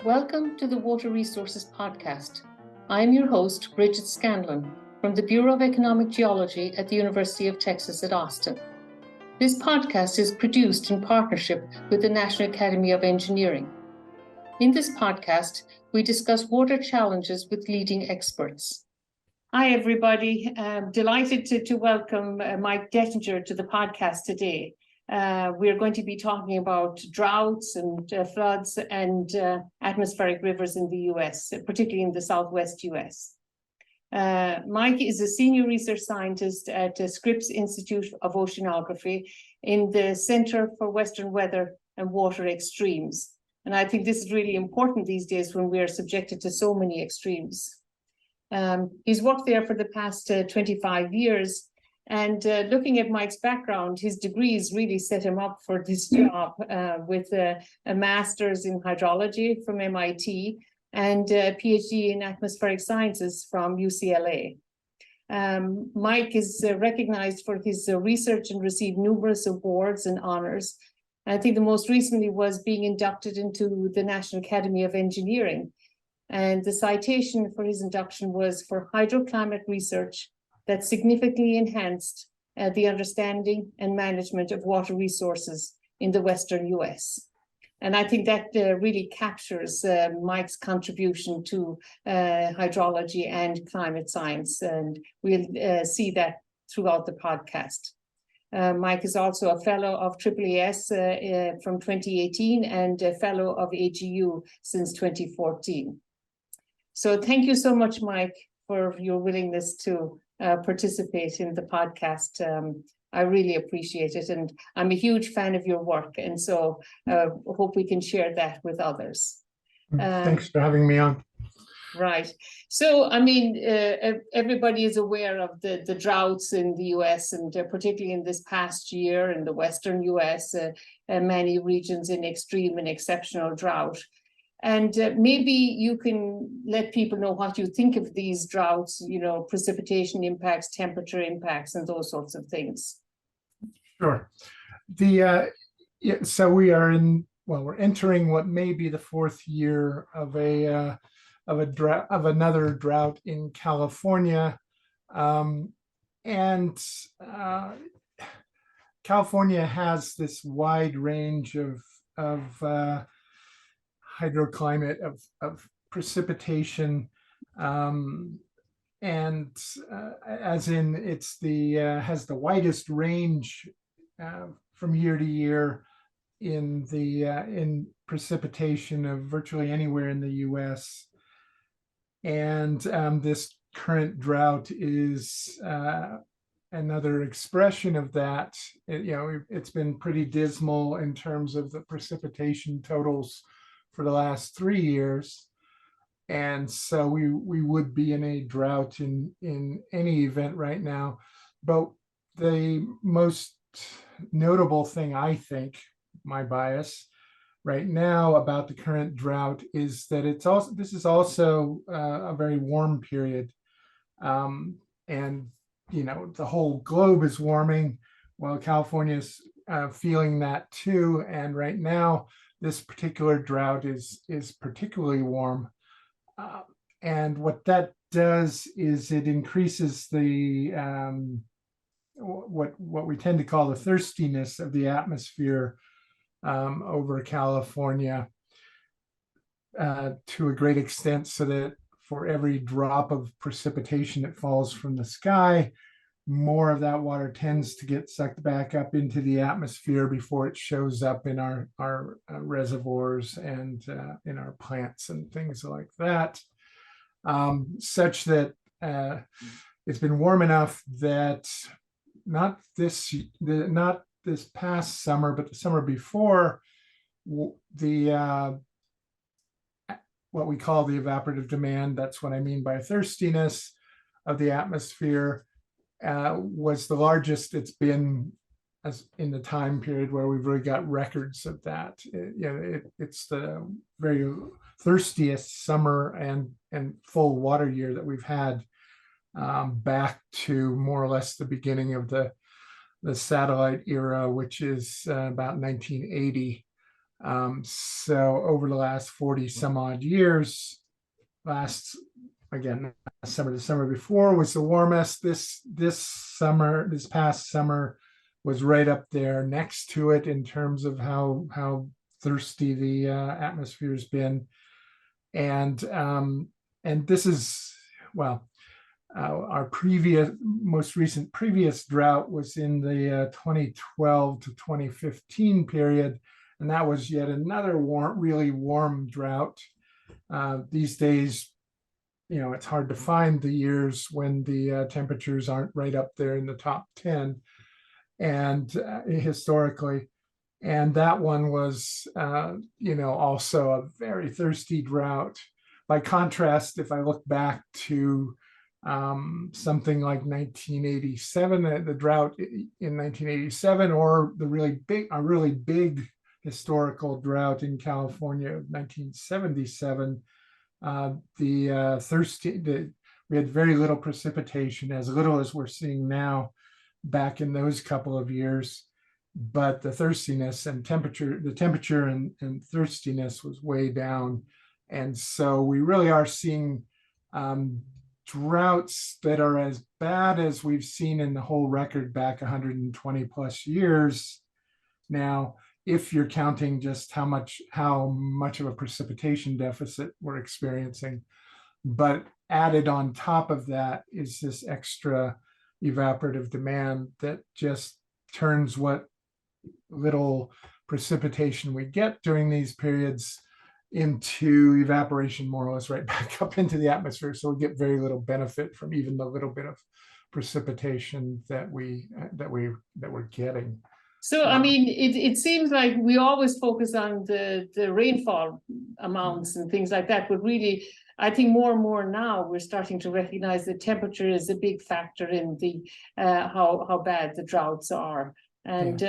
Welcome to the Water Resources Podcast. I'm your host, Bridget Scanlon, from the Bureau of Economic Geology at the University of Texas at Austin. This podcast is produced in partnership with the National Academy of Engineering. In this podcast, we discuss water challenges with leading experts. Hi, everybody. I'm delighted to welcome Mike Dettinger to the podcast today. We're going to be talking about droughts and floods and atmospheric rivers in the US, particularly in the Southwest US. Mike is a senior research scientist at Scripps Institute of Oceanography in the Center for Western Weather and Water Extremes. And I think this is really important these days when we are subjected to so many extremes. He's worked there for the past 25 years. And looking at Mike's background, his degrees really set him up for this job with a master's in hydrology from MIT and a PhD in atmospheric sciences from UCLA. Mike is recognized for his research and received numerous awards and honors. I think the most recently was being inducted into the National Academy of Engineering. And the citation for his induction was for hydroclimate research that significantly enhanced the understanding and management of water resources in the Western US. And I think that really captures Mike's contribution to hydrology and climate science. And we'll see that throughout the podcast. Mike is also a fellow of AAAS from 2018 and a fellow of AGU since 2014. So thank you so much, Mike, for your willingness to participate in the podcast. I really appreciate it. And I'm a huge fan of your work. And so hope we can share that with others. Thanks for having me on. Right. So, I mean, everybody is aware of the droughts in the US and particularly in this past year in the Western US, many regions in extreme and exceptional drought. And maybe you can let people know what you think of these droughts, you know, precipitation impacts, temperature impacts, and those sorts of things. Sure. So we're entering what may be the fourth year of another drought in California, and California has this wide range of hydroclimate of precipitation, and as in it's has the widest range from year to year in precipitation of virtually anywhere in the U.S. And this current drought is another expression of that. It's been pretty dismal in terms of the precipitation totals for the last 3 years. And so we would be in a drought in any event right now. But the most notable thing, I think, my bias right now about the current drought is that this is also a very warm period. And, the whole globe is warming while California is feeling that too. And right now, this particular drought is particularly warm. And what that does is it increases the what we tend to call the thirstiness of the atmosphere over California to a great extent, so that for every drop of precipitation that falls from the sky, more of that water tends to get sucked back up into the atmosphere before it shows up in our reservoirs and in our plants and things like that, such that it's been warm enough that not this past summer, but the summer before, the what we call the evaporative demand, that's what I mean by thirstiness of the atmosphere, was the largest it's been as in the time period where we've really got records of that. It's the very thirstiest summer and full water year that we've had back to more or less the beginning of the satellite era, which is about 1980. So over the last 40 some odd years, last again summer, the summer before was the warmest. This past summer was right up there next to it in terms of how thirsty the atmosphere's been. And this is, well, our most recent drought was in the 2012 to 2015 period, and that was yet another really warm drought. These days, it's hard to find the years when the temperatures aren't right up there in the top 10, and historically. And that one was, also a very thirsty drought. By contrast, if I look back to something like 1987, the drought in 1987, or a really big historical drought in California of 1977, we had very little precipitation, as little as we're seeing now back in those couple of years. But the thirstiness and temperature and thirstiness was way down. And so we really are seeing droughts that are as bad as we've seen in the whole record back 120 plus years now, if you're counting just how much of a precipitation deficit we're experiencing. But added on top of that is this extra evaporative demand that just turns what little precipitation we get during these periods into evaporation, more or less right back up into the atmosphere. So we get very little benefit from even the little bit of precipitation that we're getting. So, I mean, it seems like we always focus on the rainfall amounts and things like that, but really, I think more and more now we're starting to recognize that temperature is a big factor in the how bad the droughts are. And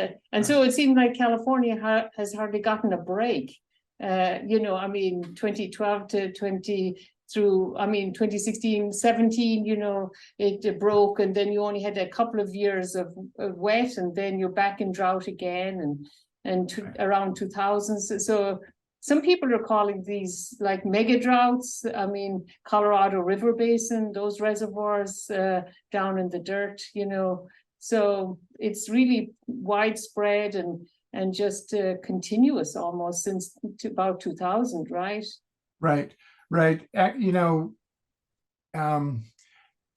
so it seems like California has hardly gotten a break. I mean, 2012 to 2016, 17, it broke, and then you only had a couple of years of wet, and then you're back in drought again, around 2000. So some people are calling these like mega droughts. I mean, Colorado River Basin, those reservoirs down in the dirt, So it's really widespread and just continuous almost since about 2000, right? Right.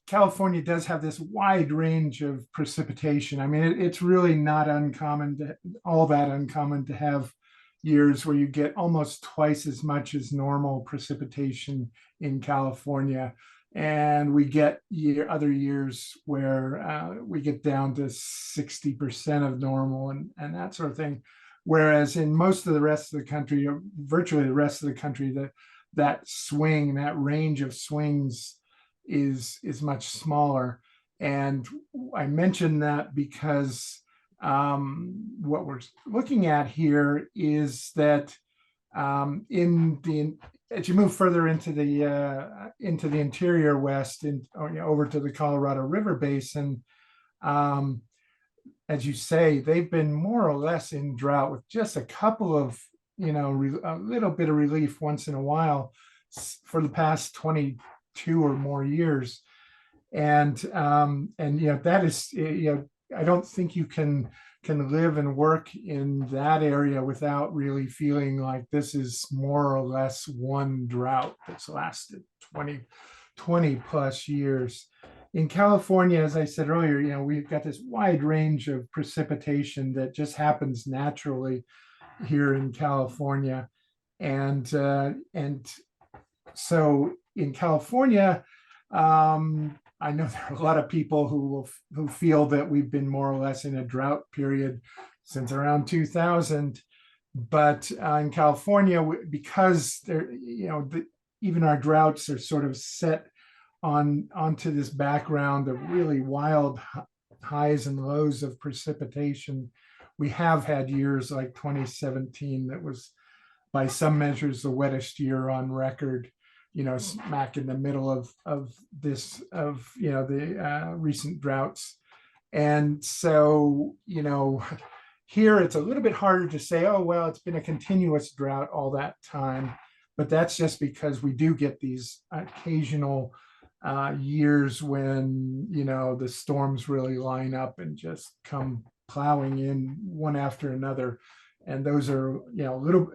California does have this wide range of precipitation. I mean, it's really not all that uncommon to have years where you get almost twice as much as normal precipitation in California. And we get other years where we get down to 60% of normal and that sort of thing. Whereas in most of the rest of the country, or virtually the rest of the country, that range of swings is much smaller. And I mention that because what we're looking at here is that as you move further into the interior west and over to the Colorado River Basin, as you say, they've been more or less in drought with just a couple of a little bit of relief once in a while for the past 22 or more years. And that is, I don't think you can live and work in that area without really feeling like this is more or less one drought that's lasted 20 plus years. In California, as I said earlier, we've got this wide range of precipitation that just happens naturally here in California. And so in California, I know there are a lot of people who feel that we've been more or less in a drought period since around 2000. But in California, because even our droughts are sort of set onto this background of really wild highs and lows of precipitation. We have had years like 2017 that was, by some measures, the wettest year on record. Smack in the middle of the recent droughts. And so, here it's a little bit harder to say, oh, well, it's been a continuous drought all that time. But that's just because we do get these occasional years when, the storms really line up and just come plowing in one after another. And those are,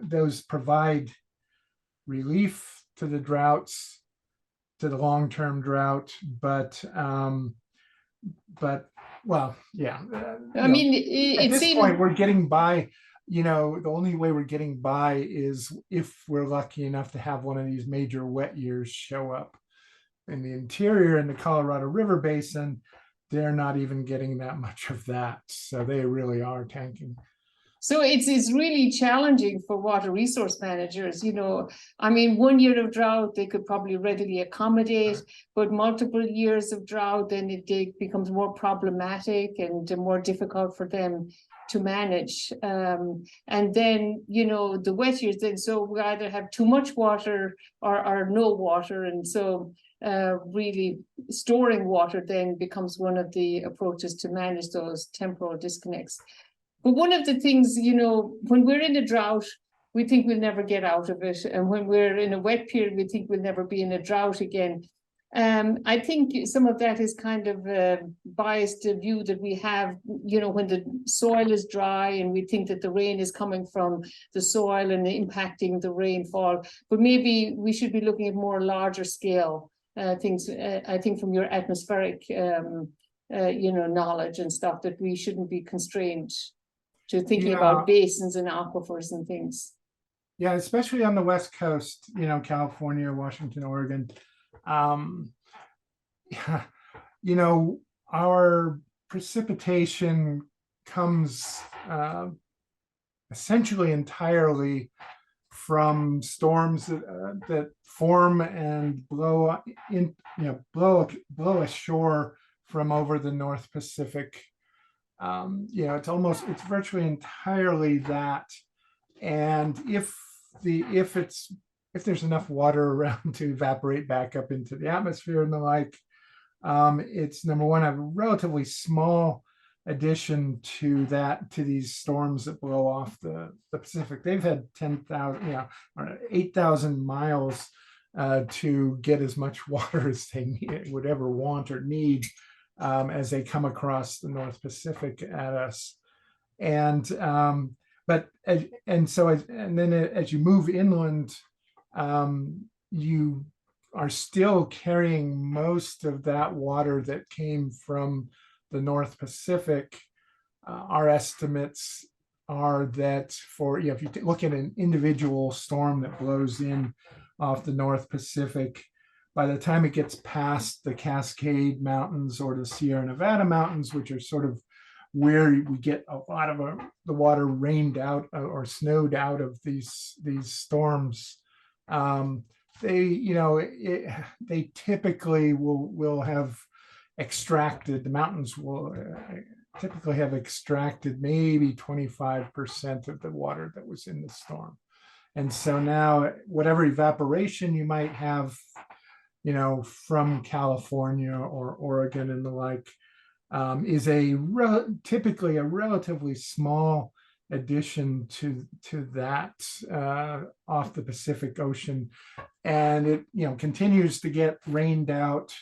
those provide relief to the droughts, to the long-term drought, but well, yeah. I mean, At this point, we're getting by. The only way we're getting by is if we're lucky enough to have one of these major wet years show up. In the interior, in the Colorado River Basin, they're not even getting that much of that. So they really are tanking. So it's really challenging for water resource managers. I mean, 1 year of drought, they could probably readily accommodate, but multiple years of drought, then it becomes more problematic and more difficult for them to manage. And then, the wet years, then so we either have too much water or no water. And so really storing water then becomes one of the approaches to manage those temporal disconnects. But one of the things, when we're in a drought, we think we'll never get out of it. And when we're in a wet period, we think we'll never be in a drought again. I think some of that is kind of a biased view that we have, when the soil is dry and we think that the rain is coming from the soil and impacting the rainfall. But maybe we should be looking at more larger scale things. I think from your atmospheric, knowledge and stuff, that we shouldn't be constrained to thinking about basins and aquifers and things. Yeah, especially on the West Coast, California, Washington, Oregon. Our precipitation comes essentially entirely from storms that form and blow ashore from over the North Pacific. It's virtually entirely that. And if there's enough water around to evaporate back up into the atmosphere and the like, it's number one, a relatively small addition to these storms that blow off the Pacific. They've had 8,000 miles to get as much water as they would ever want or need as they come across the North Pacific at us. And then as you move inland, you are still carrying most of that water that came from the North Pacific. Our estimates are that if you look at an individual storm that blows in off the North Pacific, by the time it gets past the Cascade Mountains or the Sierra Nevada Mountains, which are sort of where we get a lot of the water rained out or snowed out of these storms, they typically will have extracted, the mountains will typically have extracted maybe 25% of the water that was in the storm. And so now whatever evaporation you might have, from California or Oregon and the like, is typically a relatively small addition to that off the Pacific Ocean, and it continues to get rained out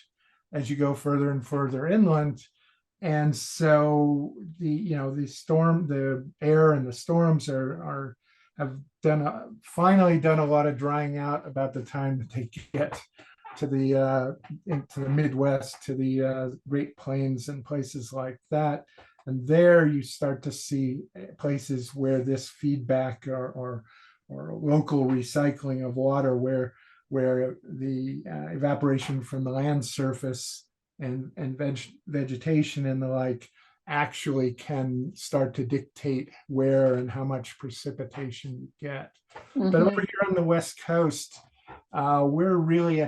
as you go further and further inland. And so the air and the storms have finally done a lot of drying out about the time that they get to into the Midwest, to the Great Plains and places like that. And there you start to see places where this feedback or local recycling of water, where the evaporation from the land surface and vegetation and the like actually can start to dictate where and how much precipitation you get. Mm-hmm. But over here on the West Coast, we're really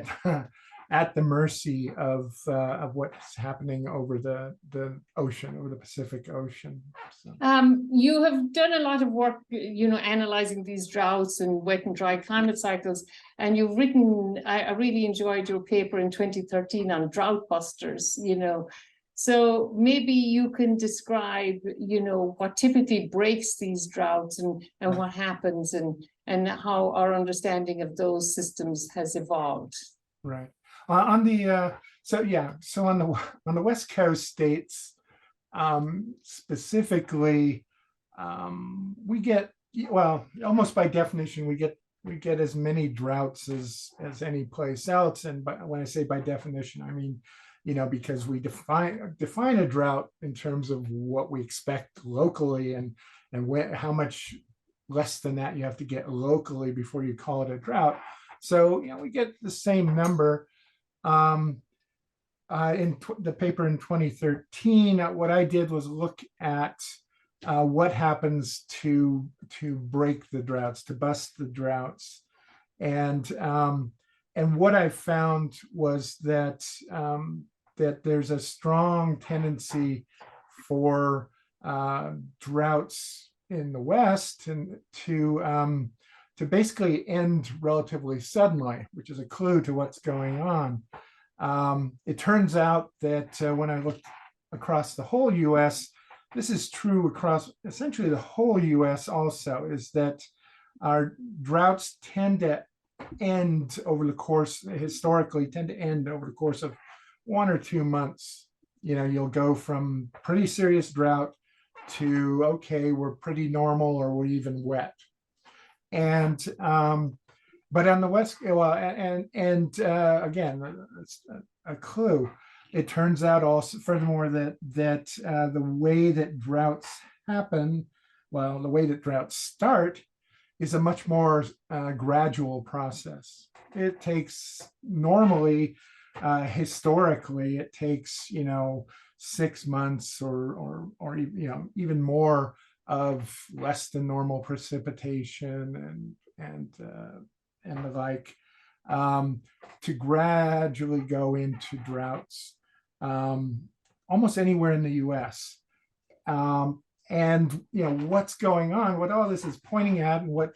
at the mercy of what's happening over the ocean, over the Pacific Ocean. So. You have done a lot of work, analyzing these droughts and wet and dry climate cycles, and you've written, I really enjoyed your paper in 2013 on drought busters, So maybe you can describe, what typically breaks these droughts and what happens and how our understanding of those systems has evolved. Right. On the so on the West Coast states, specifically, we get, well, almost by definition, we get as many droughts as any place else. And when I say by definition, I mean, because we define a drought in terms of what we expect locally, and how much less than that you have to get locally before you call it a drought. So we get the same number. In the paper in 2013, what I did was look at what happens to break the droughts, to bust the droughts, and what I found was that that there's a strong tendency for droughts in the West and to basically end relatively suddenly, which is a clue to what's going on. It turns out that when I looked across the whole US, this is true across essentially the whole US also, is that our droughts tend to end over the course, historically tend to end over the course of 1 or 2 months. You'll go from pretty serious drought to, okay, we're pretty normal, or we're even wet. And but on the West, well, and again, it's a clue. It turns out also, furthermore, that the way that droughts happen, well, the way that droughts start is a much more gradual process. It takes normally, historically, it takes 6 months or even more of less than normal precipitation and the like, to gradually go into droughts almost anywhere in the US. And what's going on, what all this is pointing at, and what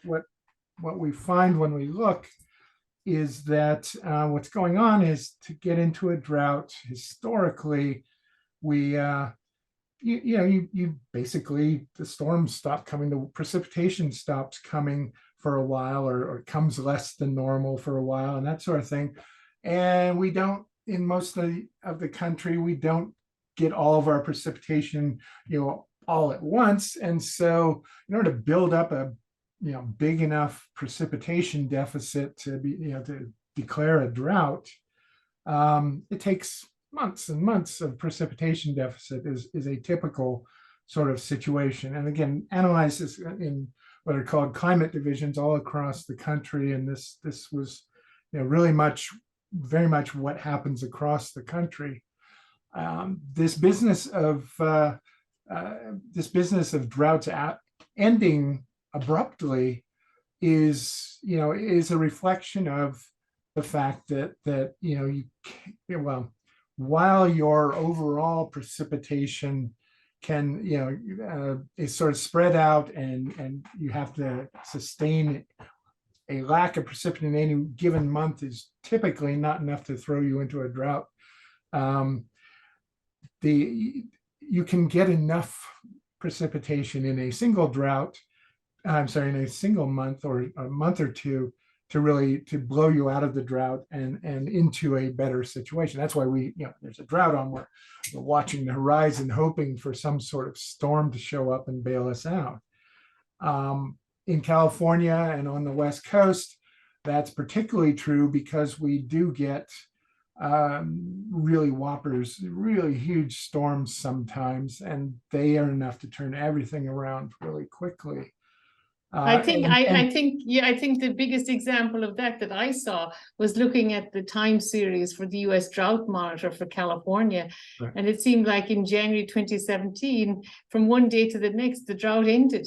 we find when we look, is that what's going on is, to get into a drought historically, we you basically, the storms stop coming, the precipitation stops coming for a while, or comes less than normal for a while, and that sort of thing. And we don't, in most of the country, we don't get all of our precipitation all at once. And so in order to build up a big enough precipitation deficit to be to declare a drought, it takes months and months of precipitation deficit is a typical sort of situation. And again, analyzes in what are called climate divisions all across the country. And this was really very much what happens across the country. This business of droughts ending abruptly is a reflection of the fact that while your overall precipitation can is sort of spread out, and you have to sustain a lack of precipitation in any given month is typically not enough to throw you into a drought. You can get enough precipitation in a single drought, in a single month or a month or two, to blow you out of the drought and into a better situation. That's why there's a drought on, we're watching the horizon, hoping for some sort of storm to show up and bail us out. In California and on the West Coast, that's particularly true because we do get really whoppers, really huge storms sometimes, and they are enough to turn everything around really quickly. I think the biggest example of that I saw was looking at the time series for the US Drought Monitor for California. Right. And it seemed like in January 2017, from one day to the next, the drought ended.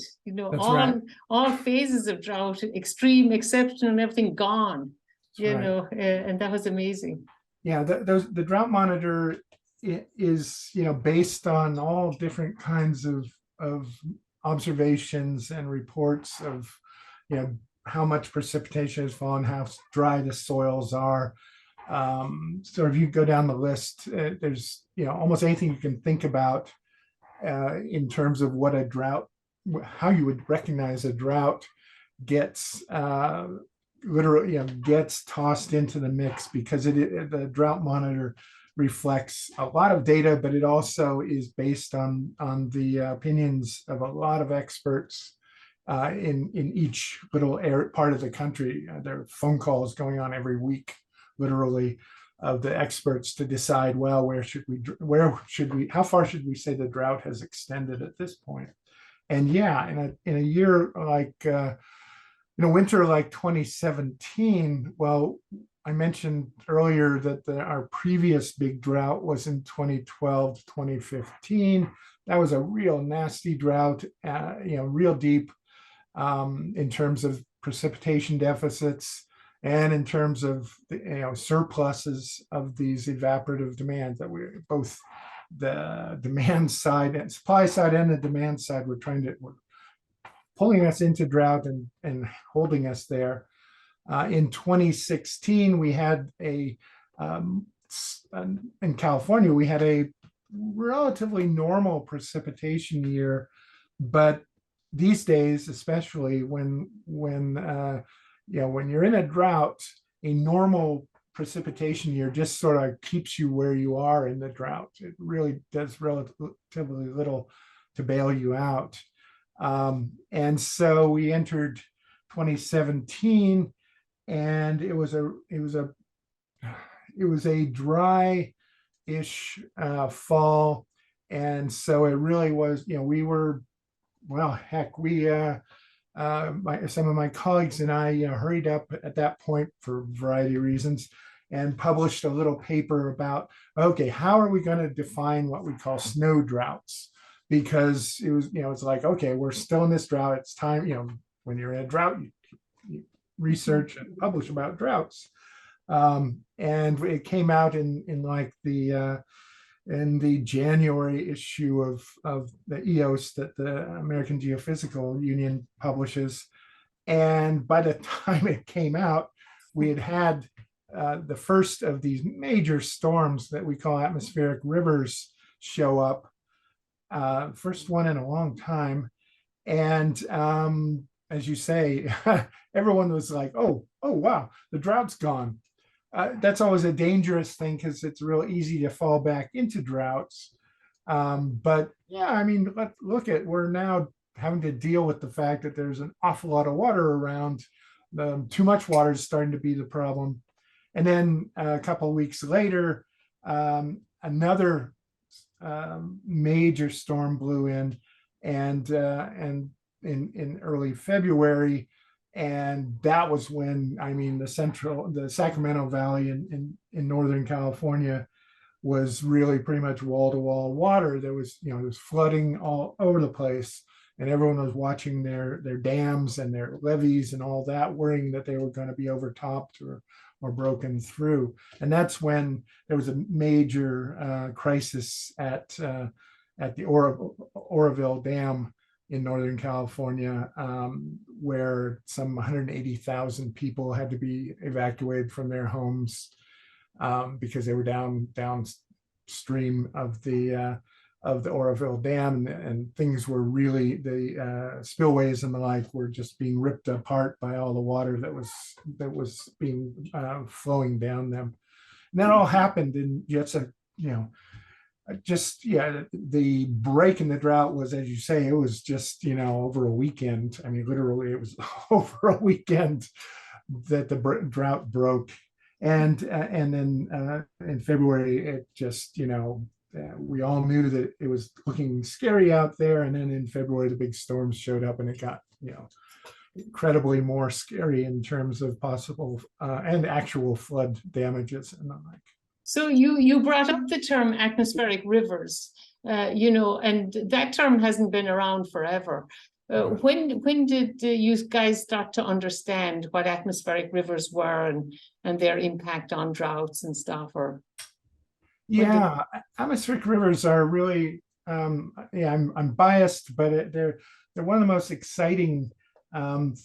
All phases of drought, extreme, exceptional, and everything gone. And that was amazing. Yeah, the Drought Monitor is based on all different kinds of observations and reports of how much precipitation has fallen, how dry the soils are, So if you go down the list, there's almost anything you can think about in terms of what a drought, how you would recognize a drought gets literally gets tossed into the mix, because the drought monitor reflects a lot of data, but it also is based on the opinions of a lot of experts in each little part of the country. There are phone calls going on every week, literally, of the experts to decide, well, how far should we say the drought has extended at this point? And yeah, in a year like in a winter like 2017, well, I mentioned earlier that our previous big drought was in 2012 to 2015. That was a real nasty drought, real deep in terms of precipitation deficits and in terms of surpluses of these evaporative demands that we both the demand side and supply side and the demand side were pulling us into drought and holding us there. In 2016, we had in California, we had a relatively normal precipitation year, but these days, especially when you're in a drought, a normal precipitation year just sort of keeps you where you are in the drought. It really does relatively little to bail you out. And so we entered 2017, and it was a dry-ish fall, and so it really was. We were, well, heck, some of my colleagues and I, hurried up at that point for a variety of reasons, and published a little paper about, okay, how are we going to define what we call snow droughts? Because it was, it's like, okay, we're still in this drought. It's time, when you're in a drought, you research and publish about droughts. And it came out in like in the January issue of the EOS that the American Geophysical Union publishes. And by the time it came out, we had the first of these major storms that we call atmospheric rivers show up. First one in a long time. And as you say, everyone was like, oh, wow, the drought's gone. That's always a dangerous thing, because it's real easy to fall back into droughts. But yeah, I mean, we're now having to deal with the fact that there's an awful lot of water around. Too much water is starting to be the problem. And then a couple of weeks later, another major storm blew in, and in early February, and that was when, I mean, the Sacramento Valley in Northern California was really pretty much wall-to-wall water. There was flooding all over the place, and everyone was watching their dams and their levees and all that, worrying that they were going to be overtopped or broken through. And that's when there was a major crisis at the Oroville Dam in Northern California, where some 180,000 people had to be evacuated from their homes because they were downstream of the Oroville Dam, and things were really, the spillways and the like were just being ripped apart by all the water that was being flowing down them. And that all happened in the break in the drought was, as you say, it was just over a weekend. I mean, literally, it was over a weekend that the drought broke, and then in February, it just we all knew that it was looking scary out there. And then in February, the big storms showed up, and it got, incredibly more scary in terms of possible and actual flood damages and the like. So you brought up the term atmospheric rivers, and that term hasn't been around forever. When did you guys start to understand what atmospheric rivers were and their impact on droughts and stuff? Or yeah, atmospheric rivers are really, I'm biased, but they're one of the most exciting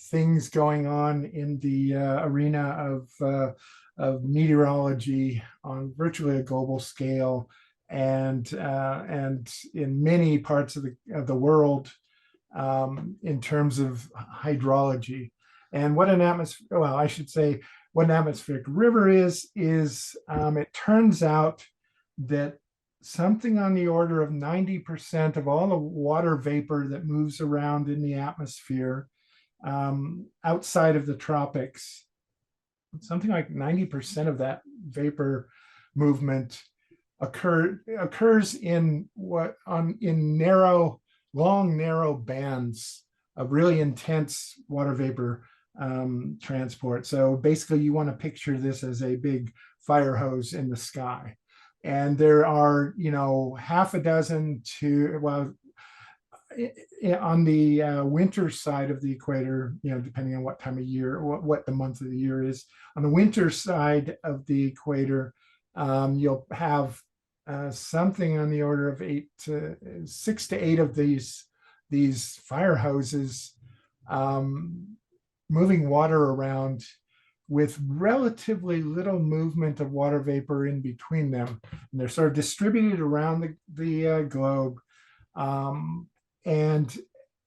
things going on in the arena of meteorology on virtually a global scale, and in many parts of the world, in terms of hydrology. And what an atmosphere, well, I should say, what an atmospheric river is it turns out that something on the order of 90% of all the water vapor that moves around in the atmosphere outside of the tropics, something like 90% of that vapor movement occurs in long narrow bands of really intense water vapor transport. So basically, you want to picture this as a big fire hose in the sky. And there are, half a dozen to, well, on the winter side of the equator, depending on what time of year, what the month of the year is, on the winter side of the equator, you'll have something on the order of 6 to 8 of these fire hoses moving water around with relatively little movement of water vapor in between them. And they're sort of distributed around the globe. And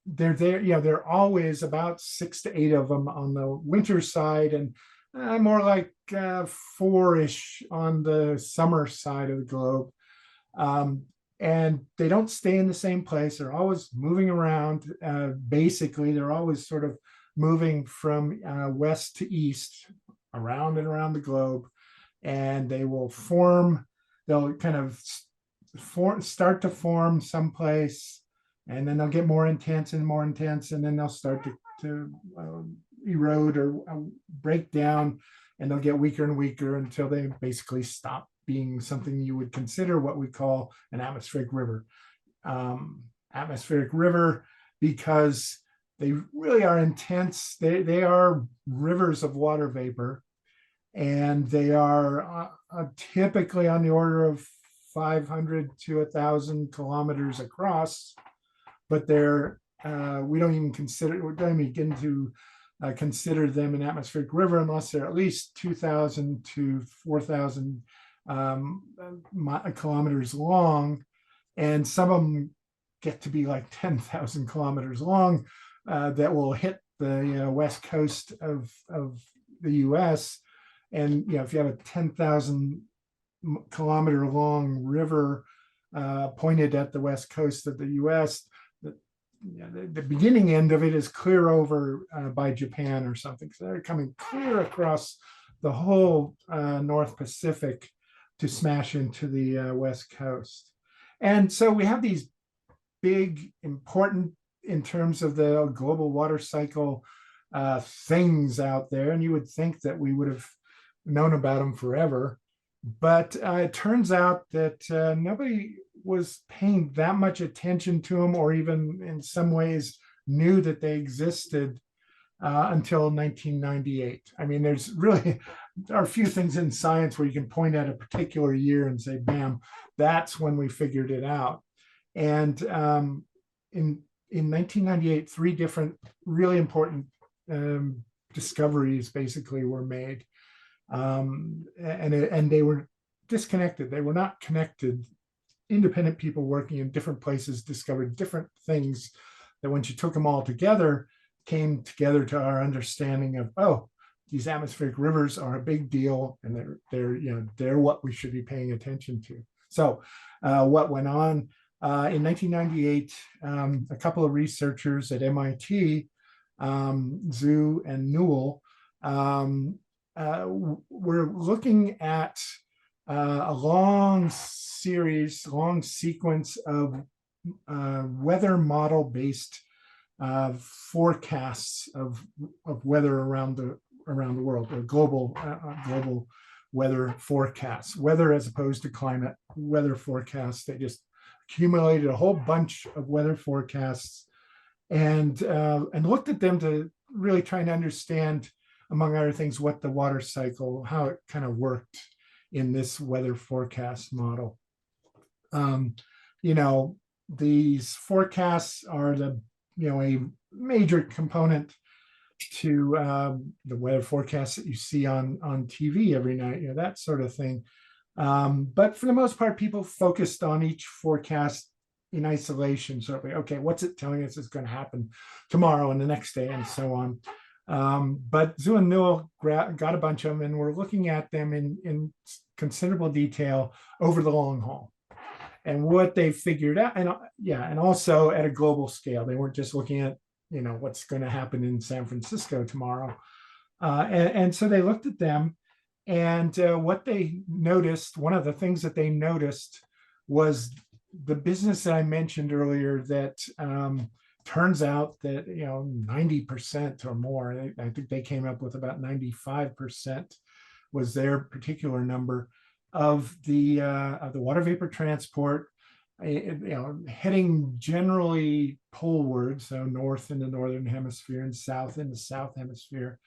they're there, there are always about 6 to 8 of them on the winter side, and more like 4-ish on the summer side of the globe. And they don't stay in the same place. They're always moving around. Basically, they're always sort of moving from west to east, around and around the globe. And they will they'll kind of start to form someplace, and then they'll get more intense, and then they'll start to erode or break down, and they'll get weaker and weaker until they basically stop being something you would consider what we call an atmospheric river. Atmospheric river because they really are intense. They are rivers of water vapor, and they are typically on the order of 500 to 1,000 kilometers across. But we don't even begin to consider them an atmospheric river unless they're at least 2,000 to 4,000 kilometers long, and some of them get to be like 10,000 kilometers long, that will hit the west coast of the U.S. And if you have a 10,000 kilometer long river pointed at the west coast of the U.S., the beginning end of it is clear over by Japan or something. So they're coming clear across the whole North Pacific to smash into the west coast. And so we have these big, important, in terms of the global water cycle, things out there. And you would think that we would have known about them forever. But it turns out that nobody was paying that much attention to them, or even in some ways knew that they existed until 1998. I mean, there are a few things in science where you can point at a particular year and say, bam, that's when we figured it out. And in 1998, 3 different really important discoveries basically were made. And they were disconnected. They were not connected. Independent people working in different places discovered different things that, once you took them all together, came together to our understanding of, these atmospheric rivers are a big deal, and they're what we should be paying attention to. So what went on in 1998, a couple of researchers at MIT, Zhu and Newell, we're looking at a long sequence of weather model based forecasts of weather around the world, or global weather forecasts, weather as opposed to climate weather forecasts. They just accumulated a whole bunch of weather forecasts and looked at them to really try and understand, among other things, what the water cycle, how it kind of worked in this weather forecast model. These forecasts are a major component to the weather forecasts that you see on TV every night, that sort of thing. But for the most part, people focused on each forecast in isolation. So, okay, what's it telling us is going to happen tomorrow and the next day and so on. But Zhu and Newell got a bunch of them, and we're looking at them in considerable detail over the long haul. And what they figured out, and also at a global scale. They weren't just looking at, what's going to happen in San Francisco tomorrow. And so they looked at them, and what they noticed, one of the things that they noticed was the business that I mentioned earlier that turns out that 90% or more, I think they came up with about 95% was their particular number of the water vapor transport, heading generally poleward, so north in the northern hemisphere and south in the south hemisphere,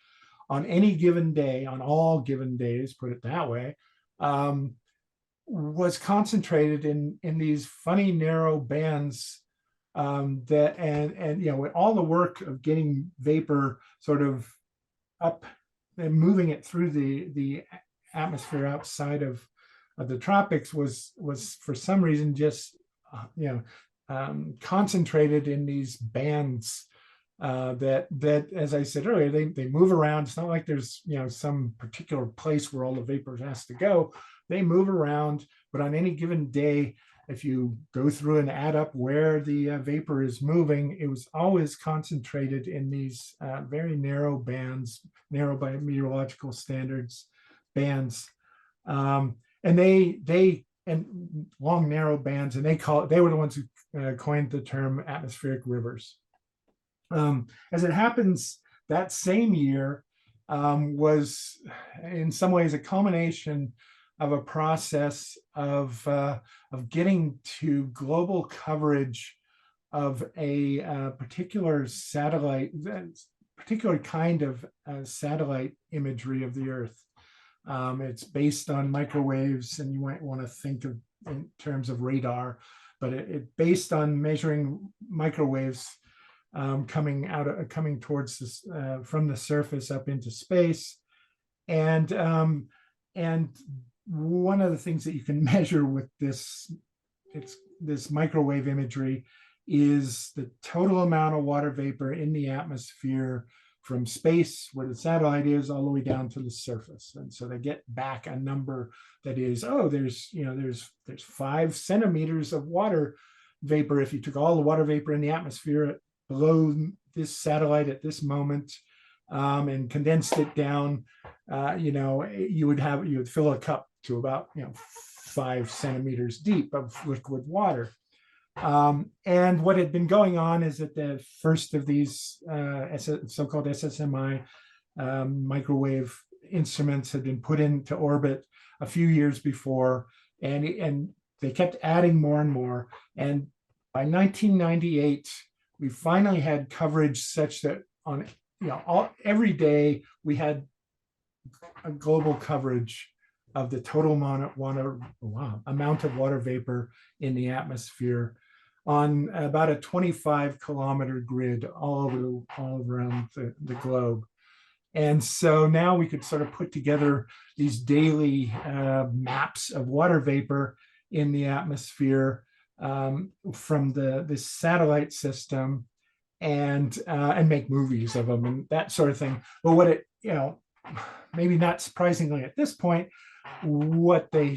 on any given day, on all given days, put it that way, was concentrated in these funny narrow bands that with all the work of getting vapor sort of up and moving it through the atmosphere outside of the tropics was for some reason just concentrated in these bands that as I said earlier, they move around. It's not like there's some particular place where all the vapor has to go. They move around, but on any given day, if you go through and add up where the vapor is moving, it was always concentrated in these very narrow bands, narrow by meteorological standards bands, and long narrow bands, and they were the ones who coined the term atmospheric rivers. As it happens, that same year was in some ways a culmination of a process of getting to global coverage of a particular kind of satellite imagery of the Earth. It's based on microwaves, and you might want to think of in terms of radar, but it's based on measuring microwaves coming towards this from the surface up into space, and one of the things that you can measure with this microwave imagery is the total amount of water vapor in the atmosphere from space where the satellite is all the way down to the surface. And so they get back a number that is, there's 5 centimeters of water vapor if you took all the water vapor in the atmosphere below this satellite at this moment and condensed it down. You would fill a cup to about 5 centimeters deep of liquid water. And what had been going on is that the first of these so-called SSMI microwave instruments had been put into orbit a few years before, and they kept adding more and more. And by 1998, we finally had coverage such that on every day we had a global coverage of the total amount of water vapor in the atmosphere on about a 25-kilometer grid all around the globe. And so now we could sort of put together these daily maps of water vapor in the atmosphere from this satellite system and make movies of them and that sort of thing. But what it, maybe not surprisingly at this point, what they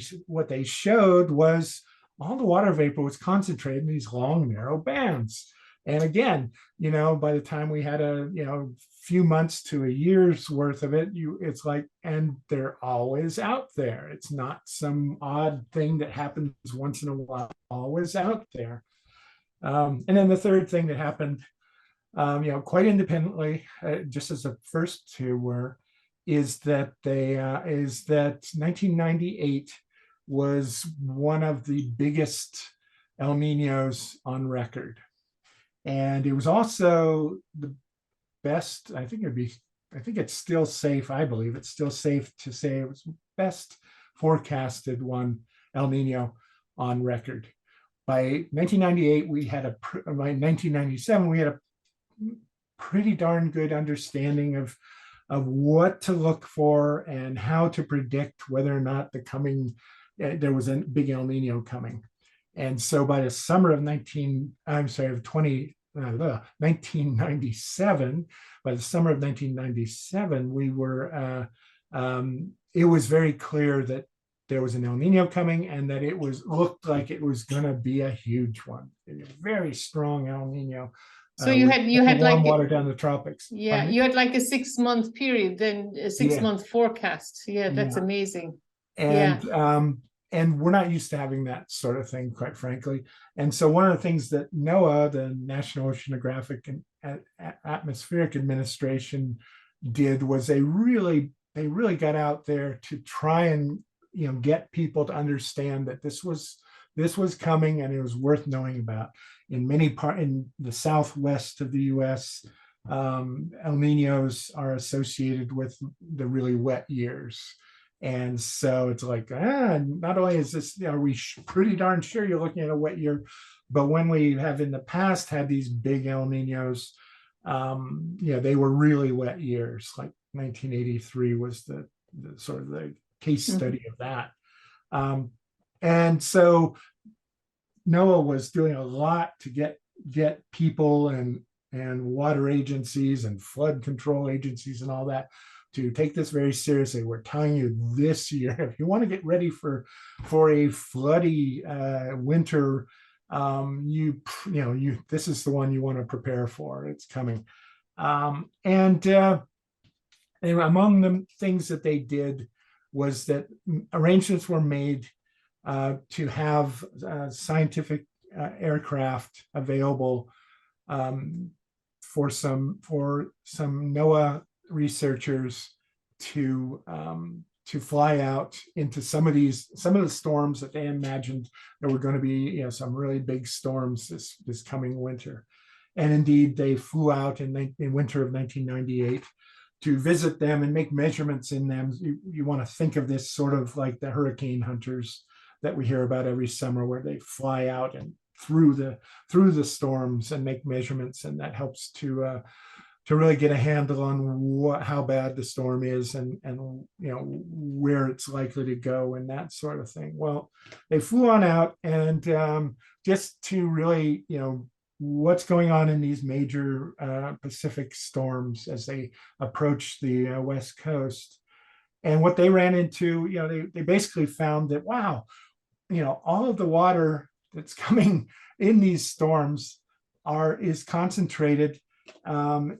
showed was all the water vapor was concentrated in these long, narrow bands. And again, by the time we had a few months to a year's worth of it, it's like, and they're always out there. It's not some odd thing that happens once in a while, always out there. And then the third thing that happened, quite independently, just as the first two were, is that 1998 was one of the biggest El Niños on record. And it was also the best, I think it's still safe, I believe it's still safe to say it was the best forecasted one, El Nino, on record. By 1998, by 1997, we had a pretty darn good understanding of what to look for and how to predict whether or not there was a big El Nino coming. And so by the summer of 1997, by the summer of 1997, it was very clear that there was an El Nino coming, and that it looked like it was going to be a huge one, a very strong El Nino. So you had warm like water down the tropics. Yeah, you had like a 6-month period, then a 6-month forecast. Yeah, that's amazing. And we're not used to having that sort of thing, quite frankly. And so one of the things that NOAA, the National Oceanographic and Atmospheric Administration, did was they really got out there to try and get people to understand that this was coming, and it was worth knowing about. In the southwest of the U.S., El Ninos are associated with the really wet years. And so it's like, not only is this, are we pretty darn sure you're looking at a wet year, but when we have in the past had these big El Ninos, they were really wet years. Like 1983 was the sort of the case study of that. And so NOAA was doing a lot to get people and water agencies and flood control agencies and all that to take this very seriously. We're telling you this year, if you want to get ready for a floody winter, this is the one you want to prepare for. It's coming. And among the things that they did was that arrangements were made to have scientific aircraft available for some NOAA researchers to fly out into some of the storms that they imagined there were going to be, some really big storms this coming winter. And indeed, they flew out in winter of 1998 to visit them and make measurements in them. You want to think of this sort of like the hurricane hunters that we hear about every summer, where they fly out and through the storms and make measurements, and that helps to really get a handle on how bad the storm is and where it's likely to go and that sort of thing. Well, they flew on out and just to really what's going on in these major Pacific storms as they approach the West Coast. And what they ran into, they basically found that, wow, all of the water that's coming in these storms is concentrated in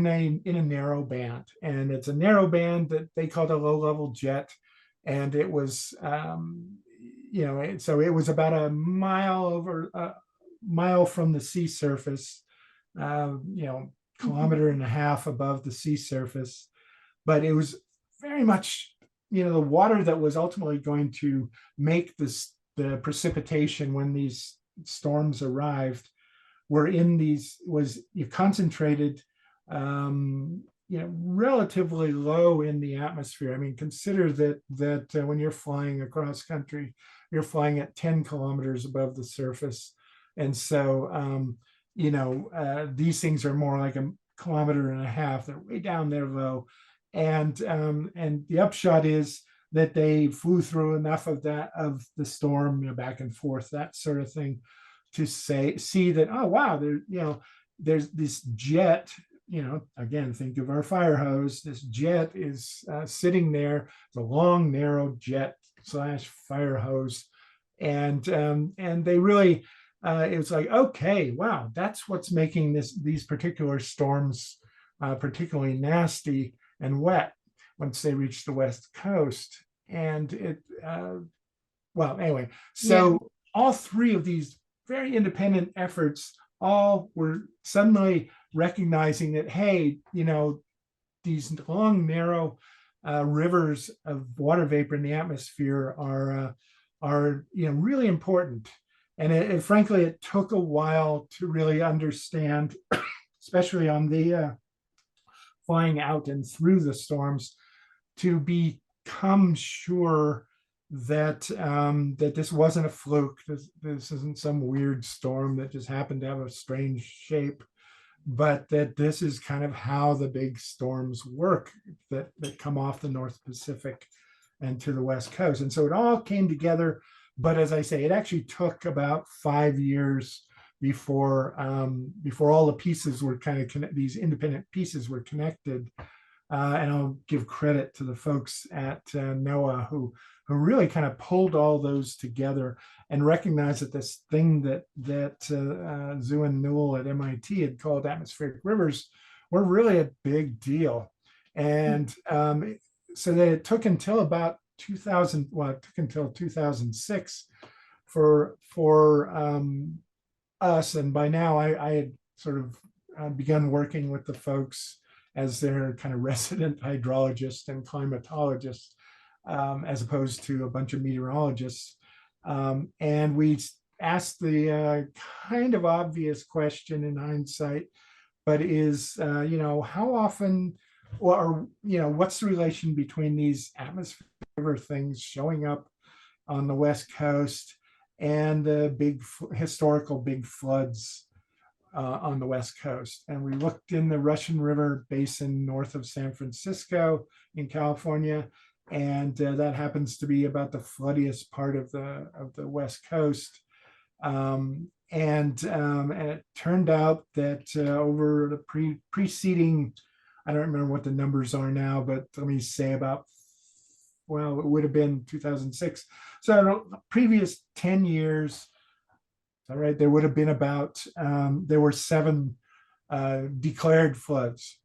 a narrow band. And it's a narrow band that they called a low-level jet. And it was, so it was about a mile from the sea surface, kilometer and a half above the sea surface. But it was very much, the water that was ultimately going to make the precipitation when these storms arrived was concentrated, relatively low in the atmosphere. I mean, consider that when you're flying across country, you're flying at 10 kilometers above the surface. And so, these things are more like a kilometer and a half. They're way down there low. And the upshot is that they flew through enough of the storm, back and forth, that sort of thing, to see that, oh, wow, there's this jet, again, think of our fire hose. This jet is sitting there. It's a long, narrow jet / fire hose. And they really, it was like, okay, wow, that's what's making these particular storms particularly nasty and wet once they reach the West Coast. And anyway, so all three of these very independent efforts all were suddenly recognizing that, hey, these long, narrow rivers of water vapor in the atmosphere are really important. And frankly, it took a while to really understand, especially on the flying out and through the storms, to become sure that that this wasn't a fluke. This isn't some weird storm that just happened to have a strange shape. but that this is kind of how the big storms work that come off the North Pacific and to the West Coast. And so it all came together. But as I say, it actually took about 5 years before all the pieces were kind of these independent pieces were connected. And I'll give credit to the folks at NOAA who really kind of pulled all those together and recognized that this thing that Zhu and Newell at MIT had called atmospheric rivers were really a big deal. And so that it took until about 2000, well, it took until 2006 for us, and by now I had sort of begun working with the folks as their kind of resident hydrologists and climatologists, as opposed to a bunch of meteorologists. And we asked the kind of obvious question in hindsight, but is, how often, or, what's the relation between these atmospheric things showing up on the West Coast and the big historical big floods on the West Coast? And we looked in the Russian River Basin north of San Francisco in California, and that happens to be about the floodiest part of the West Coast. And it turned out that over the preceding, I don't remember what the numbers are now, but let me say about, well, it would have been 2006. So the previous 10 years, all right, there would have been about, there were 7 declared floods,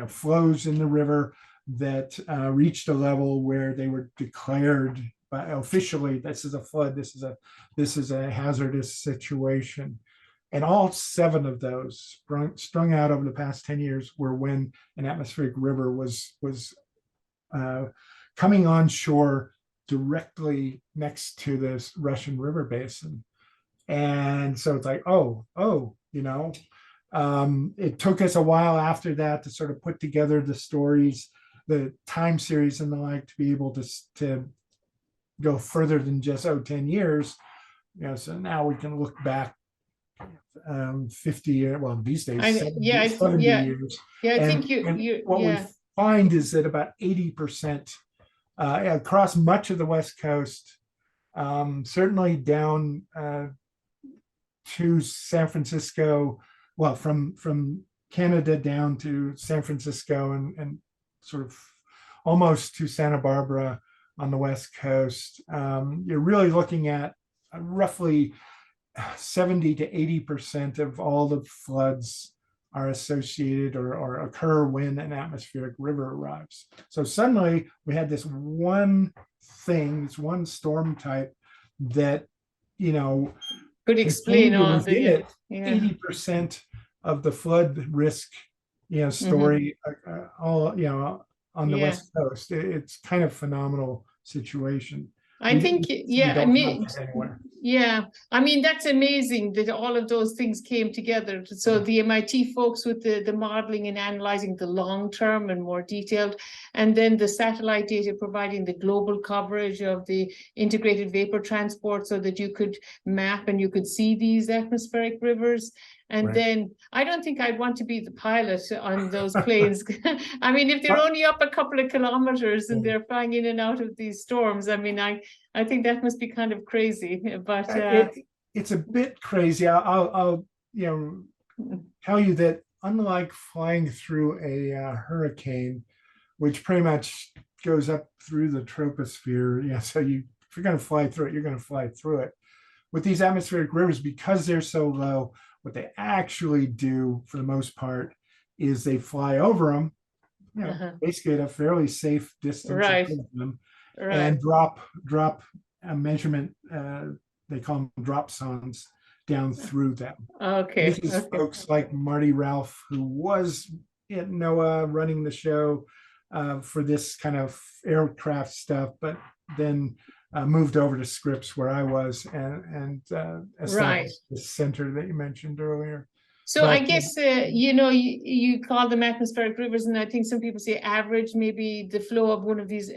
flows in the river that reached a level where they were declared by officially, this is a flood, this is a hazardous situation. And all 7 of those strung out over the past 10 years were when an atmospheric river was coming on shore directly next to this Russian River Basin. And so it's like, it took us a while after that to sort of put together the stories, the time series and the like, to be able to go further than just 10 years. So now we can look back 50 years, well, these days 70 years. Yeah, I think what we find is that about 80% across much of the West Coast, certainly down to San Francisco, well, from Canada down to San Francisco and sort of almost to Santa Barbara on the West Coast, you're really looking at roughly 70 to 80% of all the floods are associated or occur when an atmospheric river arrives. So suddenly we had this one thing, this one storm type that, could explain all the 80% of the flood risk, story, all, on the West Coast. It's kind of phenomenal situation. I think, I mean, that's amazing that all of those things came together. So the MIT folks with the modeling and analyzing the long term and more detailed, and then the satellite data providing the global coverage of the integrated vapor transport so that you could map and you could see these atmospheric rivers. And then I don't think I'd want to be the pilot on those planes. I mean, if they're only up a couple of kilometers and they're flying in and out of these storms, I mean, I think that must be kind of crazy. But it's a bit crazy. I'll tell you that unlike flying through a hurricane, which pretty much goes up through the troposphere, so if you're going to fly through it, you're going to fly through it. With these atmospheric rivers, because they're so low, what they actually do for the most part is they fly over them, basically at a fairly safe distance from them, and drop a measurement, they call them dropsons, down through them. This is folks like Marty Ralph, who was at NOAA running the show for this kind of aircraft stuff, but then moved over to Scripps where I was and established the center that you mentioned earlier. So I guess, you call them atmospheric rivers, and I think some people say average, maybe the flow of one of these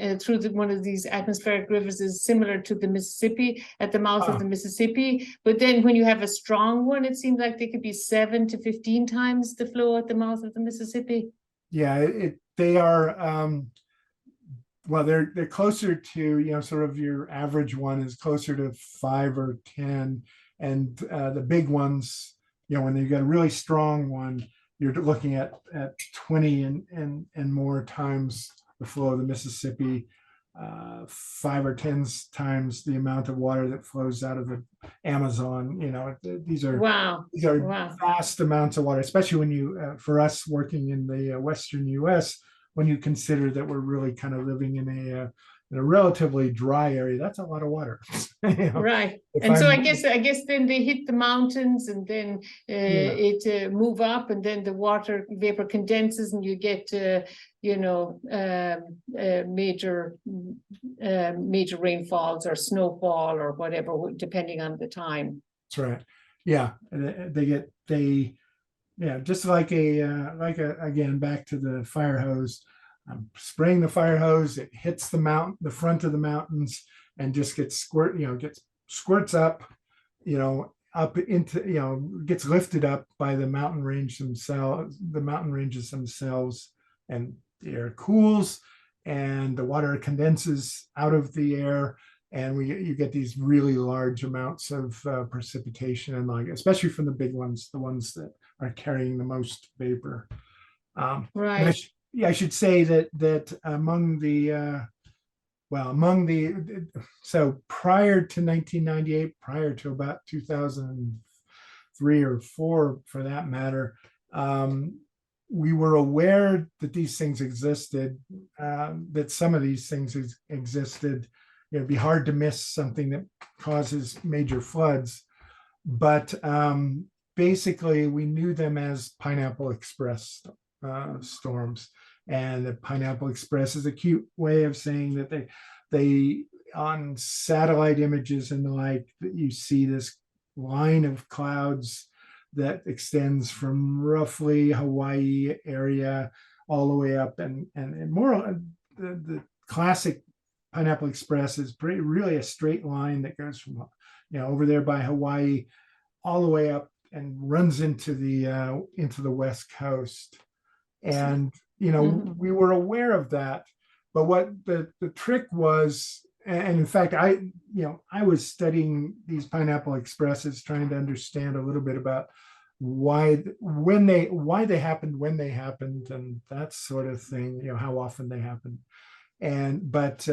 one of these atmospheric rivers is similar to the Mississippi, at the mouth of the Mississippi. But then when you have a strong one, it seems like they could be 7 to 15 times the flow at the mouth of the Mississippi. Yeah, they are, well, they're closer to, sort of your average one is closer to 5 or 10. And the big ones, when you've got a really strong one, you're looking at 20 and more times the flow of the Mississippi, 5 or 10 times the amount of water that flows out of the Amazon. These are vast amounts of water, especially when you, for us working in the Western US, when you consider that we're really kind of living in a relatively dry area. That's a lot of water. Right. And so I guess then they hit the mountains, and then it move up, and then the water vapor condenses, and you get major rainfalls or snowfall or whatever, depending on the time. That's right. Yeah, just like again, back to the fire hose. Spraying the fire hose, it hits the front of the mountains, and just gets squirts up, up into, gets lifted up by the mountain ranges themselves, and the air cools, and the water condenses out of the air, and you get these really large amounts of precipitation, and especially from the big ones, the ones that are carrying the most vapor. Right. I should say that so prior to 1998, prior to about 2003 or 4 for that matter, we were aware that these things existed, that some of these things existed. It'd be hard to miss something that causes major floods, but basically we knew them as Pineapple Express storms. And the Pineapple Express is a cute way of saying that they on satellite images and the like, that you see this line of clouds that extends from roughly Hawaii area all the way up, and more the classic Pineapple Express is really a straight line that goes from over there by Hawaii all the way up and runs into the West Coast. And we were aware of that, but what the trick was, and in fact, I was studying these Pineapple Expresses, trying to understand a little bit about why they happened when they happened, and that sort of thing, how often they happened. But